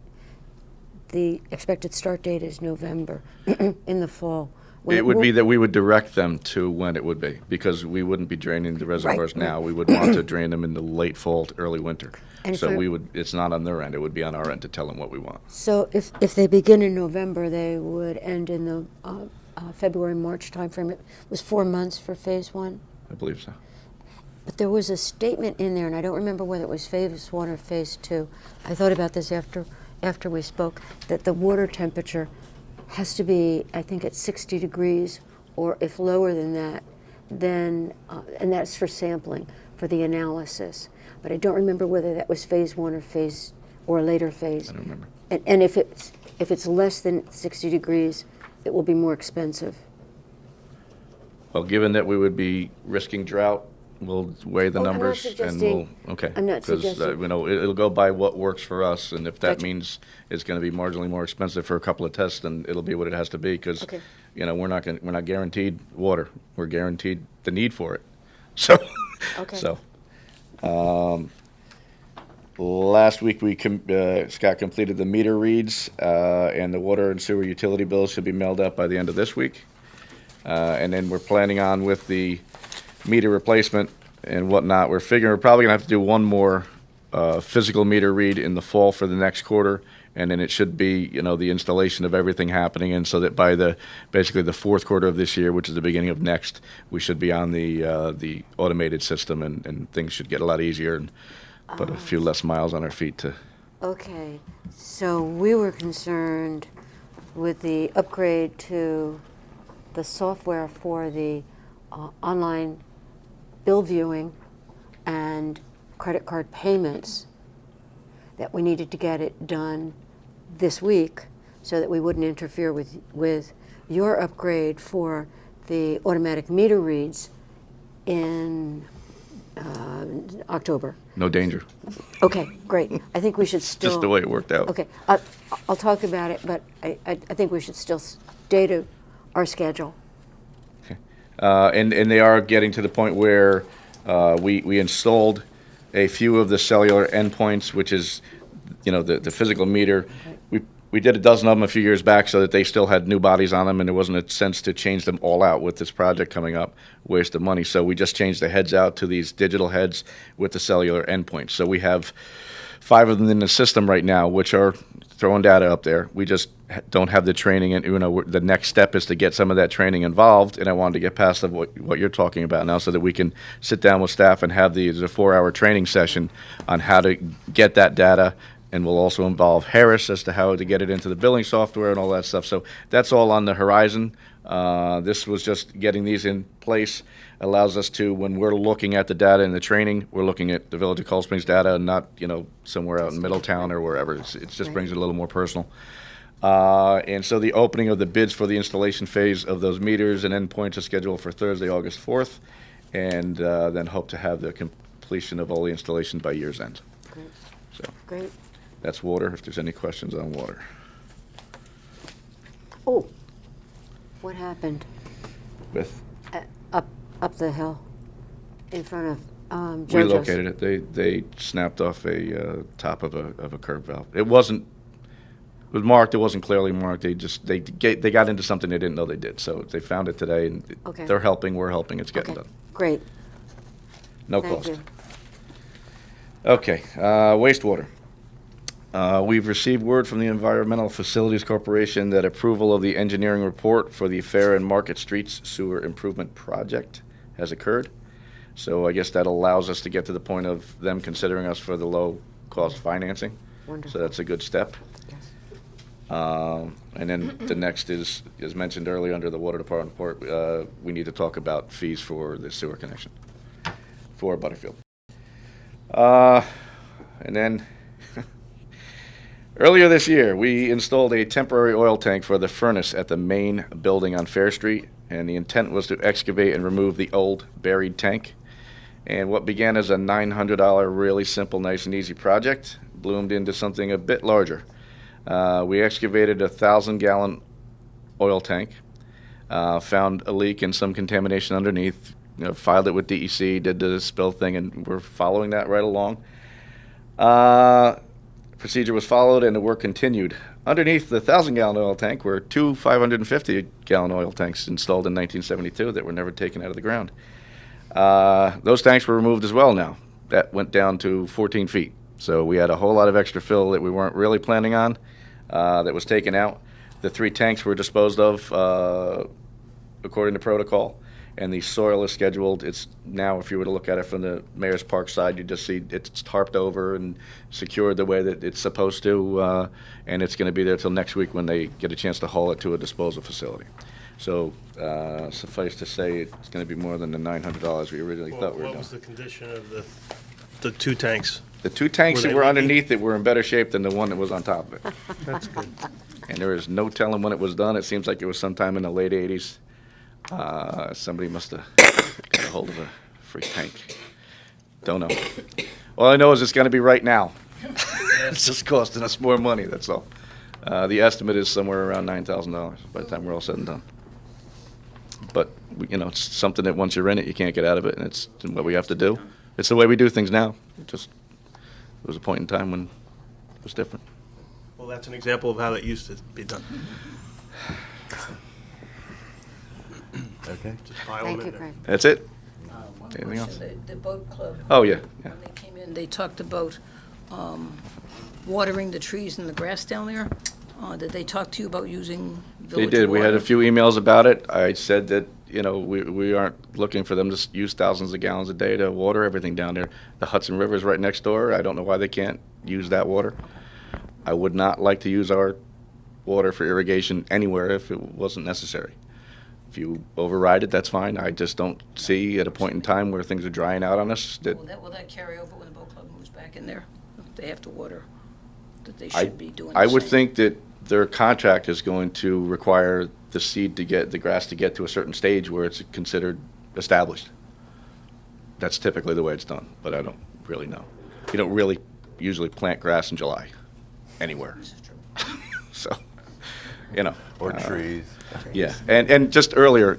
the expected start date is November, in the fall. It would be that we would direct them to when it would be, because we wouldn't be draining the reservoirs now. We would want to drain them in the late fall, to early winter. And So for- we would, it's not on their end, it would be on our end to tell them what we want. So if they begin in November, they would end in the February, March timeframe. It was 4 months for phase one. I believe so. But there was a statement in there, and I don't remember whether it was phase one or phase two. I thought about this after we spoke, that the water temperature has to be, I think, at 60 degrees, or if lower than that, then, and that's for sampling, for the analysis. But I don't remember whether that was phase one or a later phase. I don't remember. And if it's less than 60 degrees, it will be more expensive. Well, given that we would be risking drought, we'll weigh the Oh, I'm not numbers and we'll, suggesting- okay. I'm not suggesting- You know, it'll go by what works for us, and if that Gotcha. means it's gonna be marginally more expensive for a couple of tests, then it'll be what it has to be, because, Okay. you know, we're not guaranteed water. We're guaranteed the need for it. So, Okay. so, last week, Scott completed the meter reads, and the water and sewer utility bills should be mailed out by the end of this week. And then we're planning on with the meter replacement and whatnot, we're figuring we're probably gonna have to do one more physical meter read in the fall for the next quarter, and then it should be, you know, the installation of everything happening, and so that by basically the fourth quarter of this year, which is the beginning of next, we should be on the automated system, and things should get a lot easier and put a few less miles on our feet to. Okay, so we were concerned with the upgrade to the software for the online bill viewing and credit card payments, that we needed to get it done this week so that we wouldn't interfere with your upgrade for the automatic meter reads in October. No danger. Okay, great. I think we should still. Just the way it worked out. Okay, I'll talk about it, but I think we should still stay to our schedule. And they are getting to the point where we installed a few of the cellular endpoints, which is, you know, the physical meter. We did a dozen of them a few years back so that they still had new bodies on them, and there wasn't a sense to change them all out with this project coming up, waste of money. So we just changed the heads out to these digital heads with the cellular endpoints. So we have 5 of them in the system right now, which are throwing data up there. We just don't have the training, and, you know, the next step is to get some of that training involved, and I wanted to get past what you're talking about now so that we can sit down with staff and have the 4-hour training session on how to get that data, and we'll also involve Harris as to how to get it into the billing software and all that stuff. So that's all on the horizon. This was just getting these in place, allows us to, when we're looking at the data and the training, we're looking at the Village of Cold Springs data and not, you know, somewhere out in Middletown or wherever. It just brings it a little more personal. And so the opening of the bids for the installation phase of those meters and endpoints is scheduled for Thursday, August 4th, and then hope to have the completion of all the installation by year's end. Great. So Great. that's water, if there's any questions on water. Oh, what happened With, up the hill in front of JoJo's? we located it. They snapped off a top of a curb valve. It wasn't, it was marked, it wasn't clearly marked. They got into something they didn't know they did. So they found it today, and Okay. they're helping, we're helping, it's getting Okay, done. great. No Thank cost. you. Okay, wastewater. We've received word from the Environmental Facilities Corporation that approval of the engineering report for the Fair and Market Streets Sewer Improvement Project has occurred. So I guess that allows us to get to the point of them considering us for the low-cost financing. Wonderful. So that's a good step. Yes. And then the next is, as mentioned earlier under the Water Department report, we need to talk about fees for the sewer connection for Butterfield. And then earlier this year, we installed a temporary oil tank for the furnace at the main building on Fair Street, and the intent was to excavate and remove the old buried tank. And what began as a $900 really simple, nice and easy project bloomed into something a bit larger. We excavated a 1,000-gallon oil tank, found a leak and some contamination underneath, you know, filed it with DEC, did the spill thing, and we're following that right along. Procedure was followed and the work continued. Underneath the 1,000-gallon oil tank were two 550-gallon oil tanks installed in 1972 that were never taken out of the ground. Those tanks were removed as well now. That went down to 14 feet. So we had a whole lot of extra fill that we weren't really planning on that was taken out. The 3 tanks were disposed of according to protocol, and the soil is scheduled. It's now, if you were to look at it from the Mayor's Park side, you just see it's tarped over and secured the way that it's supposed to, and it's going to be there till next week when they get a chance to haul it to a disposal facility. So suffice to say, it's going to be more than the $900 we originally thought we were What doing. was the condition of the 2 tanks? The 2 tanks Were that they were leaking? underneath it were in better shape than the one that was on top of it. That's good. And there is no telling when it was done. It seems like it was sometime in the late 80s. Somebody must have got a hold of a free tank. Don't know. All I know is it's going to be right now. It's just costing us more money, that's all. The estimate is somewhere around $9,000 by the time we're all said and done. But, it's something that once you're in it, you can't get out of it, and it's what we have to do. It's the way we do things now. It was a point in time when it was different. Well, that's an example of how that used to be done. Okay. Just pile Thank them you, in there. Craig. That's it? One Anything else? question, the boat club. Oh, yeah. When they came in, they talked about watering the trees and the grass down there. Did they talk to you about using They village did. We had a water? few emails about it. I said that, we aren't looking for them to use thousands of gallons a day to water everything down there. The Hudson River is right next door. I don't know why they can't use that water. I would not like to use our water for irrigation anywhere if it wasn't necessary. If you override it, that's fine. I just don't see at a point in time where things are drying out on us that Will that carry over when the boat club moves back in there? They have to water, that they I, should be doing the I would same. think that their contract is going to require the grass to get to a certain stage where it's considered established. That's typically the way it's done, but I don't really know. You don't really usually plant grass in July anywhere. This is true. So, Or trees. Yeah, and just earlier,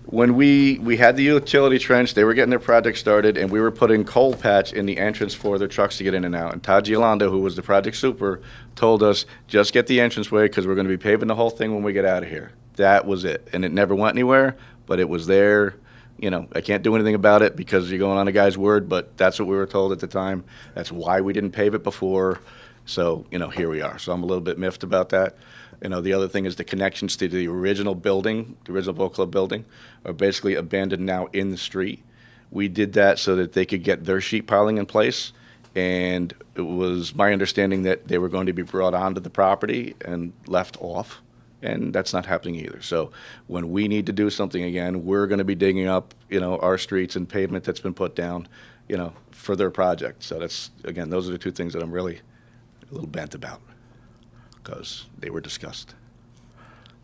when we had the utility trench, they were getting their project started, and we were putting coal patch in the entrance for their trucks to get in and out. And Todd Giolando, who was the project super, told us, just get the entranceway because we're going to be paving the whole thing when we get out of here. That was it. And it never went anywhere, but it was there. I can't do anything about it because you're going on a guy's word, but that's what we were told at the time. That's why we didn't pave it before. So, here we are. So I'm a little bit miffed about that. The other thing is the connections to the original building, the original boat club building, are basically abandoned now in the street. We did that so that they could get their sheet piling in place, and it was my understanding that they were going to be brought onto the property and left off, and that's not happening either. So when we need to do something again, we're going to be digging up, our streets and pavement that's been put down, for their project. So that's, again, those are the 2 things that I'm really a little bent about, because they were discussed.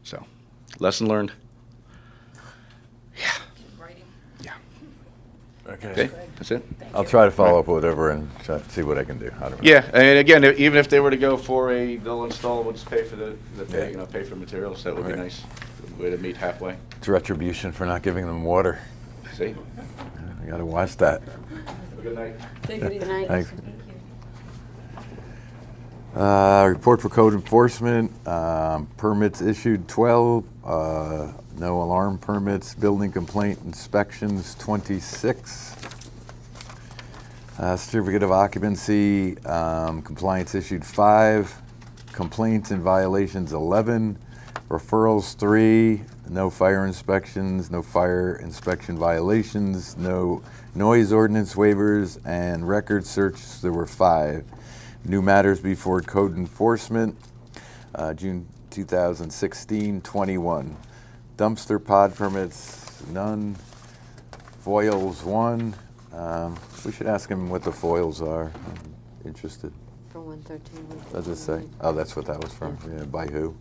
So, lesson learned. Writing. Yeah. Okay. Okay, that's it. I'll try to follow up with whatever and see what I can do. I don't know. Yeah, and again, even if they were to go for they'll install, we'll just pay for pay for materials. That would be Right. nice. Way to meet halfway. It's retribution for not giving them water. See? I gotta watch that. Have a good night. Good night. Thanks. Report for code enforcement, permits issued 12, no alarm permits, building complaint inspections 26. Certificate of occupancy, compliance issued 5, complaints and violations 11, referrals 3, no fire inspections, no fire inspection violations, no noise ordinance waivers, and record searches, there were 5. New matters before code enforcement, June 2016, 21. Dumpster pod permits, none. Foils, 1. We should ask him what the foils are. I'm interested. For 113. Does it say? Oh, that's what that was from. Yeah, by who?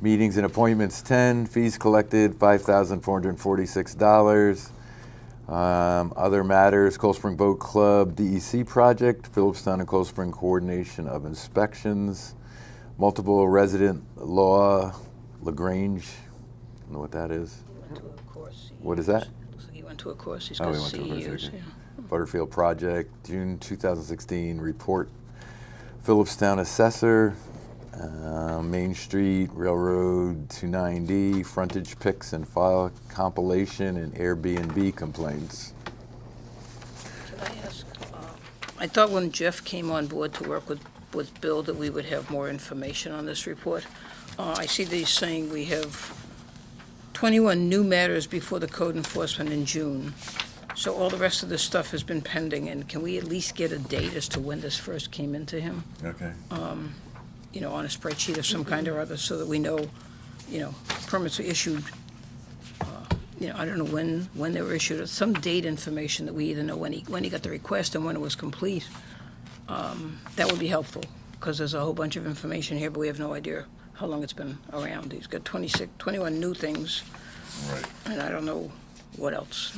Meetings and appointments, 10. Fees collected, $5,446. Other matters, Cold Spring Boat Club DEC project, Phillipstown and Cold Spring coordination of inspections, multiple resident law, LaGrange, I don't know what that is. He went to a course. What is that? Looks like he went to a course. He's Oh, got he went to a course, CEUs, okay. yeah. Butterfield project, June 2016 report. Phillipstown Assessor, Main Street, Railroad 290, frontage pics and file compilation, and Airbnb complaints. Can I ask, I thought when Jeff came on board to work with Bill that we would have more information on this report. I see that he's saying we have 21 new matters before the code enforcement in June. So all the rest of this stuff has been pending, and can we at least get a date as to when this first came into him? Okay. You know, on a spreadsheet of some kind or other, so that we know, you know, permits were issued, you know, I don't know when they were issued, or some date information that we either know when he got the request and when it was complete. That would be helpful, because there's a whole bunch of information here, but we have no idea how long it's been around. He's got 21 new things, Right. and I don't know what else.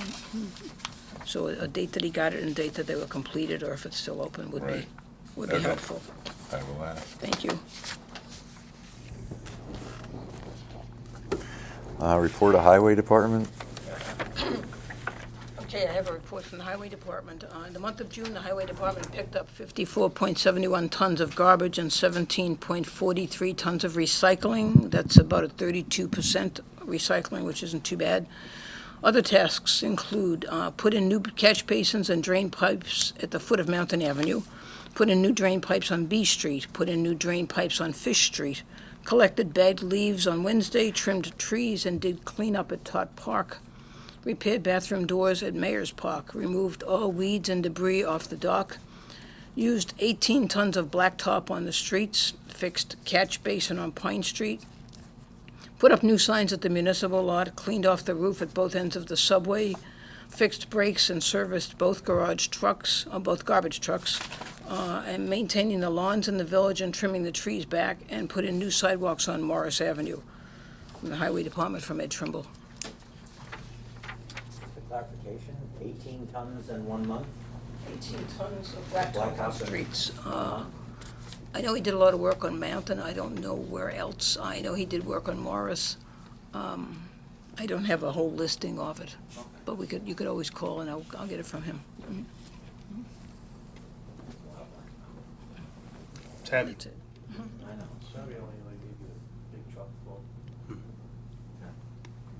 So a date that he got it and a date that they were completed, or if it's still open, would be, Right. would be Okay. helpful. I will ask. Thank you. Report of Highway Department. Okay, I have a report from the Highway Department. In the month of June, the Highway Department picked up 54.71 tons of garbage and 17.43 tons of recycling. That's about a 32% recycling, which isn't too bad. Other tasks include put in new catch basins and drain pipes at the foot of Mountain Avenue, put in new drain pipes on B Street, put in new drain pipes on Fish Street, collected bagged leaves on Wednesday, trimmed trees, and did cleanup at Tot Park, repaired bathroom doors at Mayor's Park, removed all weeds and debris off the dock, used 18 tons of blacktop on the streets, fixed catch basin on Pine Street, put up new signs at the municipal lot, cleaned off the roof at both ends of the subway, fixed brakes and serviced both garbage trucks, and maintaining the lawns in the village and trimming the trees back, and put in new sidewalks on Morris Avenue. From the Highway Department, from Ed Trimble. For clarification, 18 tons in 1 month? 18 tons of blacktop on Blacktop. streets. I know he did a lot of work on Mountain. I don't know where else. I know he did work on Morris. I don't have a whole listing of it, but you could always call and I'll get it from him. Mhm. It's heavy. That's it. I know. Sorry, I only gave you a big truck full.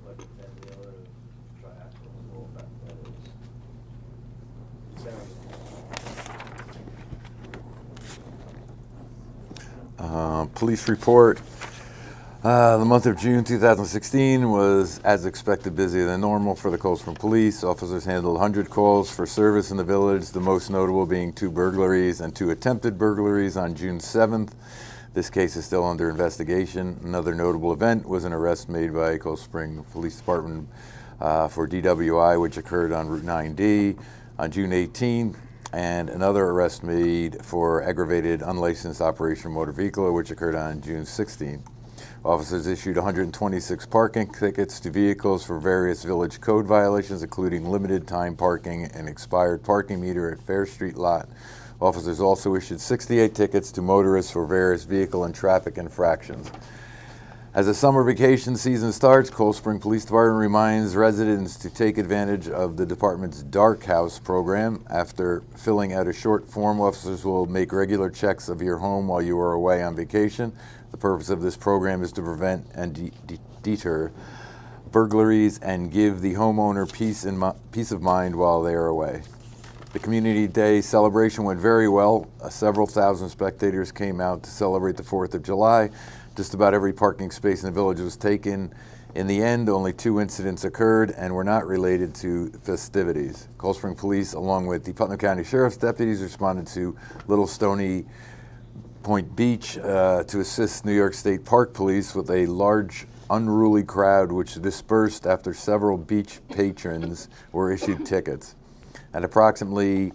Like the other triaxle, all that is. Police report. The month of June 2016 was, as expected, busier than normal for the Cold Spring Police. Officers handled 100 calls for service in the village, the most notable being 2 burglaries and 2 attempted burglaries on June 7th. This case is still under investigation. Another notable event was an arrest made by Cold Spring Police Department for DWI, which occurred on Route 9D on June 18th, and another arrest made for aggravated unlicensed operation of motor vehicle, which occurred on June 16th. Officers issued 126 parking tickets to vehicles for various village code violations, including limited time parking and expired parking meter at Fair Street lot. Officers also issued 68 tickets to motorists for various vehicle and traffic infractions. As the summer vacation season starts, Cold Spring Police Department reminds residents to take advantage of the department's Dark House program. After filling out a short form, officers will make regular checks of your home while you are away on vacation. The purpose of this program is to prevent and deter burglaries and give the homeowner peace of mind while they are away. The Community Day celebration went very well. Several thousand spectators came out to celebrate the 4th of July. Just about every parking space in the village was taken. In the end, only 2 incidents occurred and were not related to festivities. Cold Spring Police, along with the Putnam County Sheriff's deputies, responded to Little Stony Point Beach to assist New York State Park Police with a large unruly crowd which dispersed after several beach patrons were issued tickets. At approximately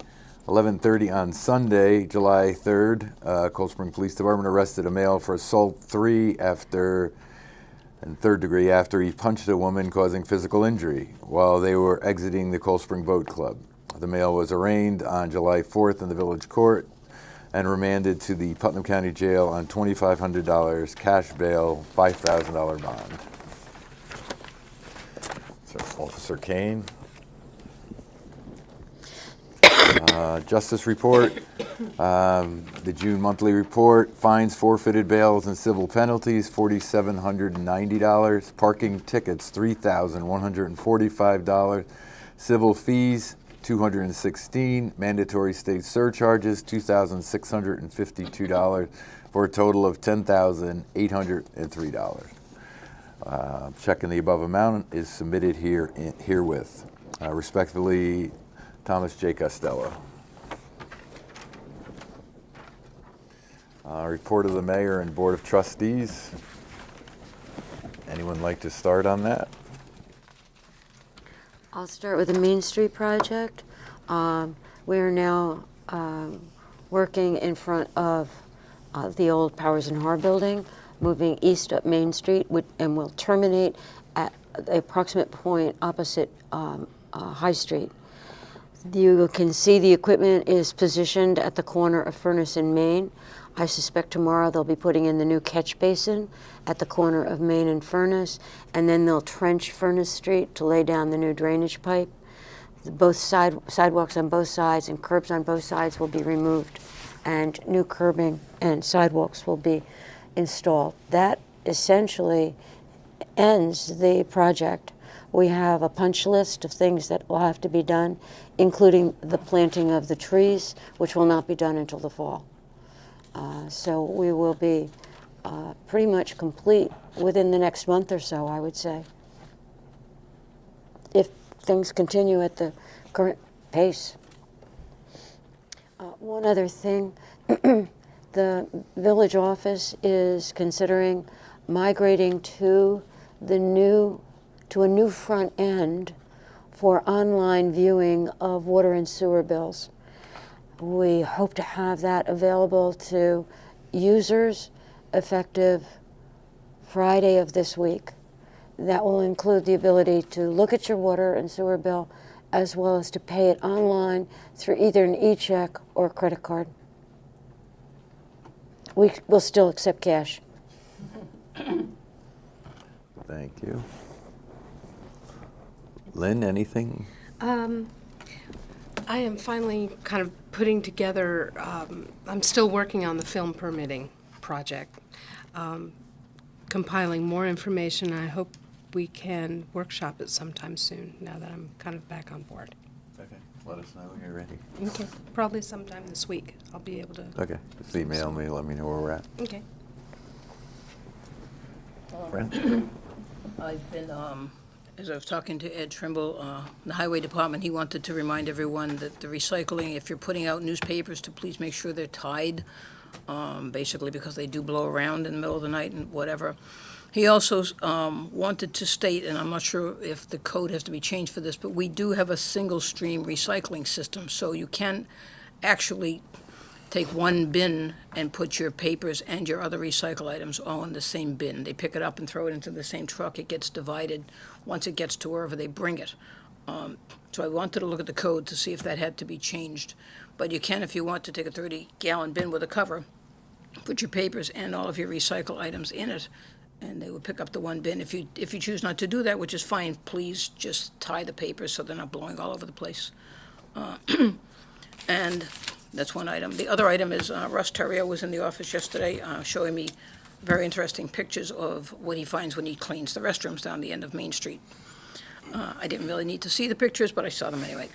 11:30 on Sunday, July 3rd, Cold Spring Police Department arrested a male for assault 3 and 3rd degree after he punched a woman, causing physical injury while they were exiting the Cold Spring Boat Club. The male was arraigned on July 4th in the village court and remanded to the Putnam County Jail on $2,500 cash bail, $5,000 bond. So, Officer Kane. Justice report, the June monthly report, fines, forfeited bails, and civil penalties, $4,790. Parking tickets, $3,145. Civil fees, $216. Mandatory state surcharges, $2,652, for a total of $10,803. Check in the above amount is submitted herewith. Respectfully, Thomas J. Costello. Report of the Mayor and Board of Trustees. Anyone like to start on that? I'll start with the Main Street project. We are now working in front of the old Powers and Har building, moving east up Main Street, and will terminate at the approximate point opposite High Street. You can see the equipment is positioned at the corner of Furnace and Main. I suspect tomorrow they'll be putting in the new catch basin at the corner of Main and Furnace, and then they'll trench Furnace Street to lay down the new drainage pipe. Both sidewalks on both sides and curbs on both sides will be removed, and new curbing and sidewalks will be installed. That essentially ends the project. We have a punch list of things that will have to be done, including the planting of the trees, which will not be done until the fall. So we will be pretty much complete within the next month or so, I would say, if things continue at the current pace. One other thing, the village office is considering migrating to a new front end for online viewing of water and sewer bills. We hope to have that available to users effective Friday of this week. That will include the ability to look at your water and sewer bill, as well as to pay it online through either an e-check or a credit card. We will still accept cash. Thank you. Lynn, anything? I am finally kind of putting together, I'm still working on the film permitting project, compiling more information. I hope we can workshop it sometime soon, now that I'm kind of back on board. Okay, let us know when you're ready. Okay, probably sometime this week I'll be able to. Okay, just email me, let me know where we're at. Okay. Brent? I've been, as I was talking to Ed Trimble, the Highway Department, he wanted to remind everyone that the recycling, if you're putting out newspapers, to please make sure they're tied, basically because they do blow around in the middle of the night and whatever. He also wanted to state, and I'm not sure if the code has to be changed for this, but we do have a single stream recycling system, so you can actually take one bin and put your papers and your other recycle items all in the same bin. They pick it up and throw it into the same truck. It gets divided once it gets to wherever they bring it. So I wanted to look at the code to see if that had to be changed. But you can, if you want, to take a 30-gallon bin with a cover, put your papers and all of your recycle items in it, and they will pick up the one bin. If you choose not to do that, which is fine, please just tie the papers so they're not blowing all over the place. And that's one item. The other item is Russ Terrio was in the office yesterday showing me very interesting pictures of what he finds when he cleans the restrooms down the end of Main Street. I didn't really need to see the pictures, but I saw them anyway.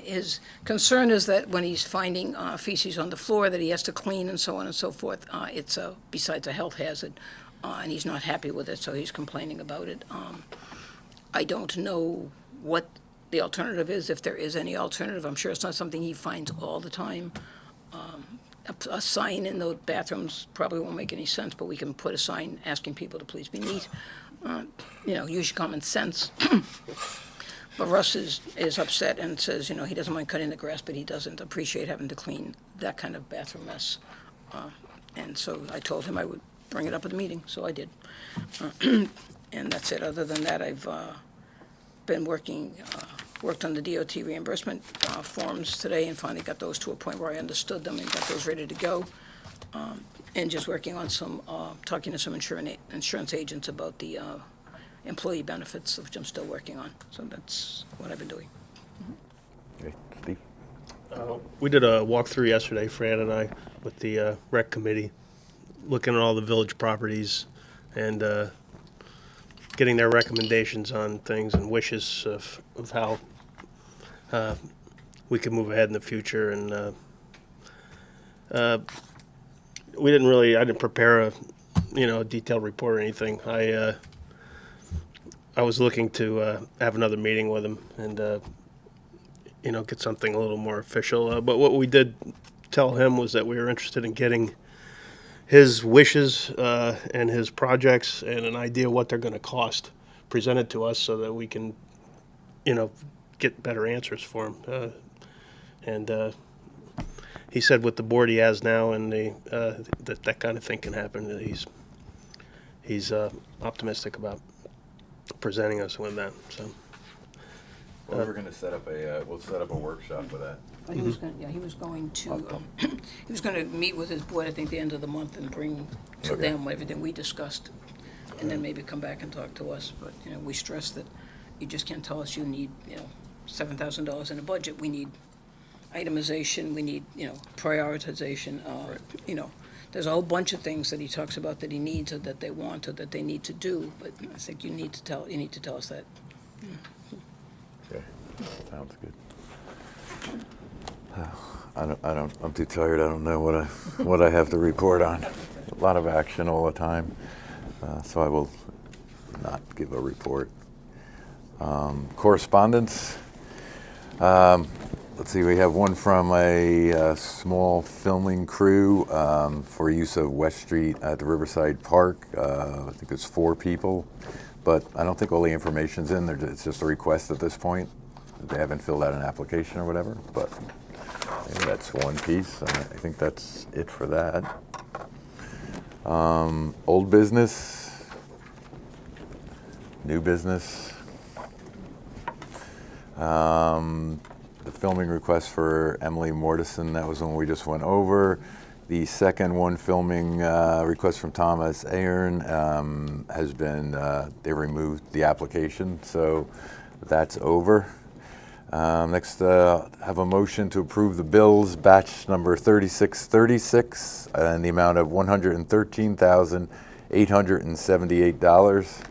His concern is that when he's finding feces on the floor that he has to clean and so on and so forth, it's besides a health hazard, and he's not happy with it, so he's complaining about it. I don't know what the alternative is, if there is any alternative. I'm sure it's not something he finds all the time. A sign in the bathrooms probably won't make any sense, but we can put a sign asking people to please be neat. Use your common sense. But Russ is upset and says, he doesn't mind cutting the grass, but he doesn't appreciate having to clean that kind of bathroom mess. And so I told him I would bring it up at the meeting, so I did. And that's it. Other than that, I've been worked on the DOT reimbursement forms today and finally got those to a point where I understood them and got those ready to go. And just working on talking to some insurance agents about the employee benefits, which I'm still working on. So that's what I've been doing. Okay, Steve? We did a walkthrough yesterday, Fran and I, with the rec committee, looking at all the village properties and getting their recommendations on things and wishes of how we can move ahead in the future. And I didn't prepare a detailed report or anything. I was looking to have another meeting with him and get something a little more official. But what we did tell him was that we were interested in getting his wishes and his projects and an idea what they're going to cost presented to us so that we can, get better answers for him. And he said with the board he has now and that kind of thing can happen. That he's optimistic about presenting us with that. So. Well, we're going to set up we'll set up a workshop with that. But he was going, he was going to, he was going to meet with his board, I think, the end of the month and bring to Okay. them everything we discussed, and then maybe come back and talk to us. But, we stress that you just can't tell us you need, $7,000 in a budget. We need itemization, we need, prioritization. There's a whole bunch of things that he talks about that he needs or that they want or that they need to do, but I think you need to tell us that. Okay, sounds good. I'm too tired. I don't know what I have to report on. A lot of action all the time, so I will not give a report. Correspondence. Let's see. We have one from a small filming crew for use of West Street at the Riverside Park. I think it's 4 people, but I don't think all the information's in there. It's just a request at this point. They haven't filled out an application or whatever, but maybe that's one piece. I think that's it for that. Old business, new business. The filming request for Emily Mortison, that was the one we just went over. The second one, filming request from Thomas Ahern, has been, they removed the application, so that's over. Next, have a motion to approve the bills, batch number 3636, in the amount of $113,878.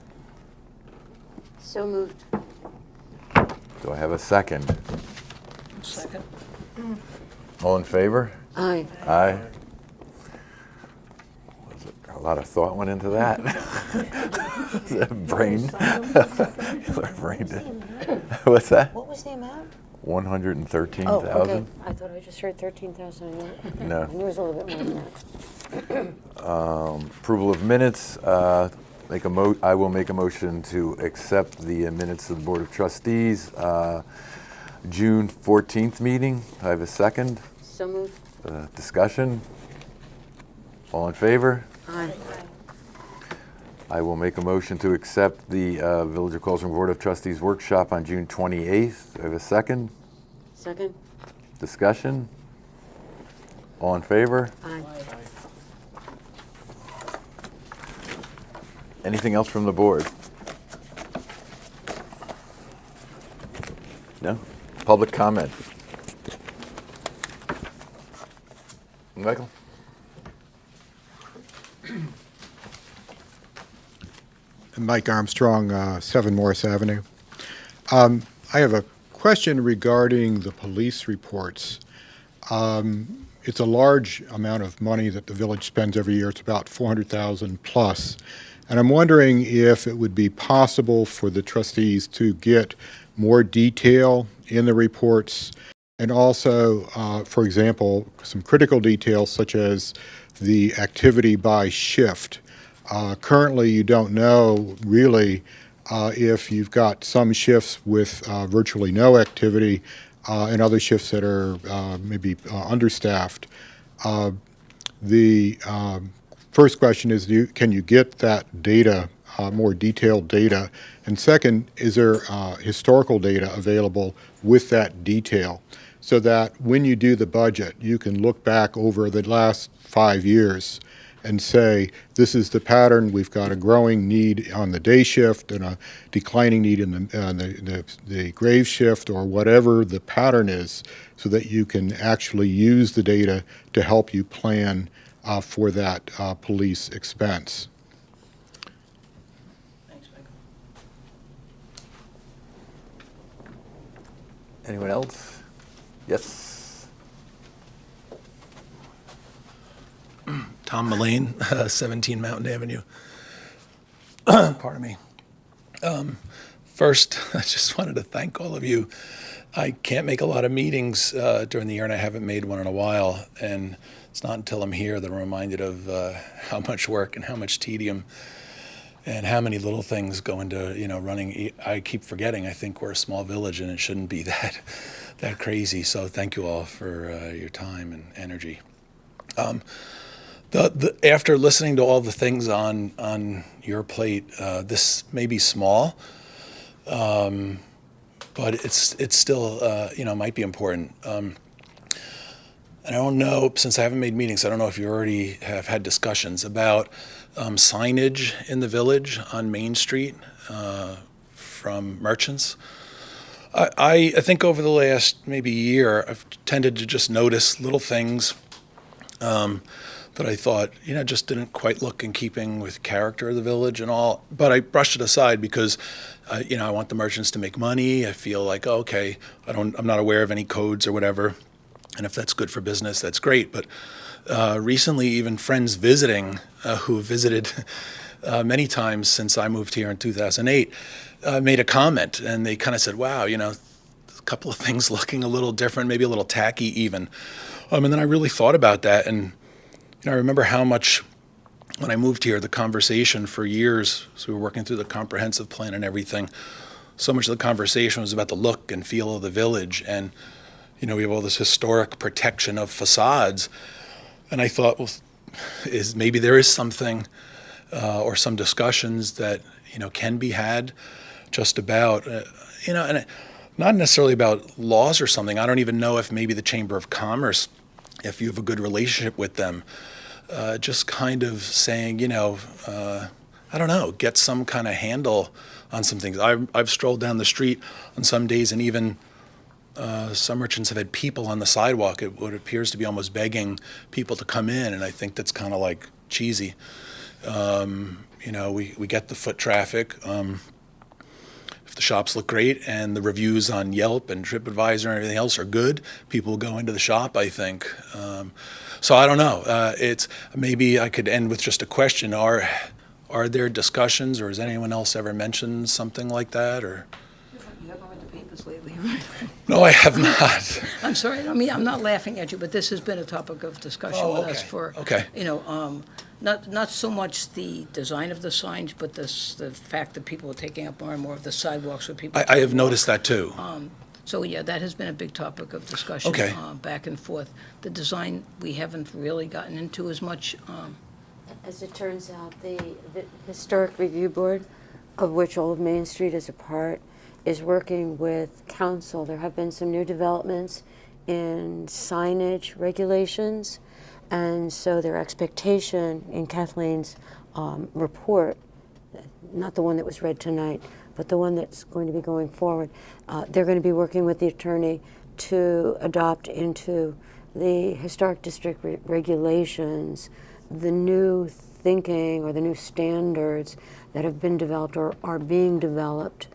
So moved. Do I have a second? Second. All in favor? Aye. Aye. A lot of thought went into that. Brain. Brain. What's that? What was the amount? 113,000. Oh, okay. I thought I just heard 13,000. No. I knew it was a little bit more than that. Approval of minutes. I will make a motion to accept the minutes of the Board of Trustees, June 14th meeting. I have a second. So moved. Discussion. All in favor? Aye. I will make a motion to accept the Village of Cold Spring Board of Trustees workshop on June 28th. I have a second. Second. Discussion. All in favor? Aye. Anything else from the board? No? Public comment? Michael? Mike Armstrong, 7 Morris Avenue. I have a question regarding the police reports. It's a large amount of money that the village spends every year. It's about $400,000 plus. And I'm wondering if it would be possible for the trustees to get more detail in the reports, and also, for example, some critical details such as the activity by shift. Currently, you don't know really if you've got some shifts with virtually no activity and other shifts that are maybe understaffed. The first question is, can you get that data, more detailed data? And second, is there historical data available with that detail so that when you do the budget, you can look back over the last 5 years and say, this is the pattern, we've got a growing need on the day shift and a declining need in the grave shift, or whatever the pattern is, so that you can actually use the data to help you plan for that police expense. Thanks, Michael. Anyone else? Yes. Tom Mullane, 17 Mountain Avenue. Pardon me. First, I just wanted to thank all of you. I can't make a lot of meetings during the year, and I haven't made one in a while. And it's not until I'm here that I'm reminded of how much work and how much tedium and how many little things go into running. I keep forgetting. I think we're a small village, and it shouldn't be that crazy. So thank you all for your time and energy. After listening to all the things on your plate, this may be small, but it's still might be important. And I don't know, since I haven't made meetings, I don't know if you already have had discussions about signage in the village on Main Street from merchants. I think over the last maybe year, I've tended to just notice little things that I thought, just didn't quite look in keeping with character of the village and all. But I brushed it aside because, I want the merchants to make money. I feel like, okay, I'm not aware of any codes or whatever. And if that's good for business, that's great. But recently, even friends visiting who have visited many times since I moved here in 2008 made a comment. And they kind of said, wow, a couple of things looking a little different, maybe a little tacky even. And then I really thought about that. And I remember how much, when I moved here, the conversation for years, so we were working through the comprehensive plan and everything, so much of the conversation was about the look and feel of the village. And, we have all this historic protection of facades. And I thought, well, maybe there is something or some discussions that, can be had just about, and not necessarily about laws or something. I don't even know if maybe the Chamber of Commerce, if you have a good relationship with them, just kind of saying, I don't know, get some kind of handle on some things. I've strolled down the street on some days, and even some merchants have had people on the sidewalk. What appears to be almost begging people to come in, and I think that's kind of like cheesy. We get the foot traffic. If the shops look great and the reviews on Yelp and TripAdvisor and everything else are good, people will go into the shop, I think. So I don't know. It's maybe I could end with just a question. Are there discussions, or has anyone else ever mentioned something like that? Or You haven't read the papers lately, right? no, I have not. I'm sorry, I'm not laughing at you, but this has been a topic of discussion with us for, not so much the design of the signs, but the fact that people are taking up more and more of the sidewalks where people. I have noticed that too. So yeah, that has been a big topic of discussion, back and forth. The design, we haven't really gotten into as much. As it turns out, the Historic Review Board, of which Old Main Street is a part, is working with council. There have been some new developments in signage regulations, and so their expectation in Kathleen's report, not the one that was read tonight, but the one that's going to be going forward, they're going to be working with the attorney to adopt into the Historic District regulations the new thinking or the new standards that have been developed or are being developed,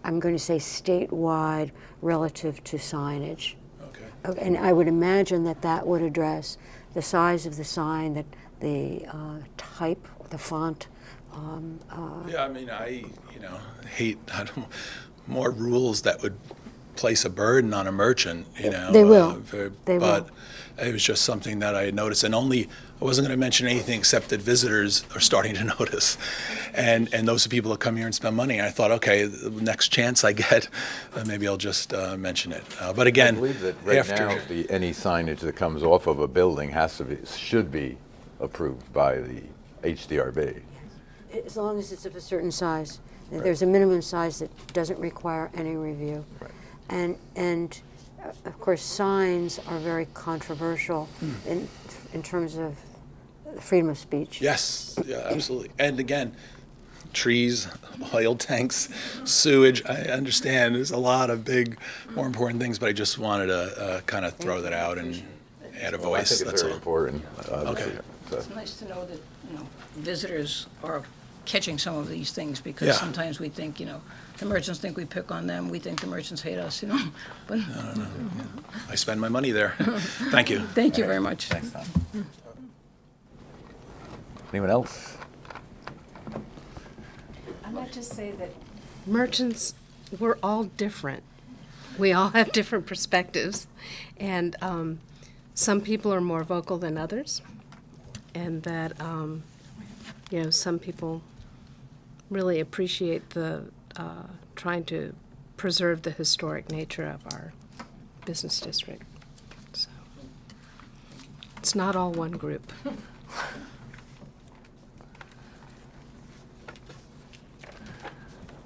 I'm going to say statewide, relative to signage. Okay. And I would imagine that that would address the size of the sign, that the type, the font. Yeah, I mean, I hate more rules that would place a burden on a merchant, They will. But it was just something that I had noticed, and I wasn't going to mention anything except that visitors are starting to notice, and those are people that come here and spend money. And I thought, okay, the next chance I get, maybe I'll just mention it. But again, I believe that right now, any signage that comes off of a building should be approved by the HDRB. As long as it's of a certain size. Right. There's a minimum size that doesn't require any review. Right. And of course, signs are very controversial in terms of freedom of speech. Yes, yeah, absolutely. And again, trees, oil tanks, sewage, I understand there's a lot of big, more important things, but I just wanted to kind of throw that out and add a Well, I voice, think it's that's very all. important. Obviously. Okay. So, It's nice to know that, visitors are catching some of these things, because Yeah. sometimes we think, the merchants think we pick on them, we think the merchants hate us, but I spend my money there. Thank you. thank you very much. Thanks, Tom. anyone else? I might just say that merchants, we're all different. We all have different perspectives, and some people are more vocal than others, and that some people really appreciate the trying to preserve the historic nature of our business district. So it's not all one group.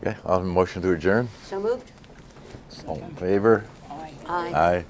Okay, I'll have a motion to adjourn. So moved? All in favor? Aye. Aye. Aye.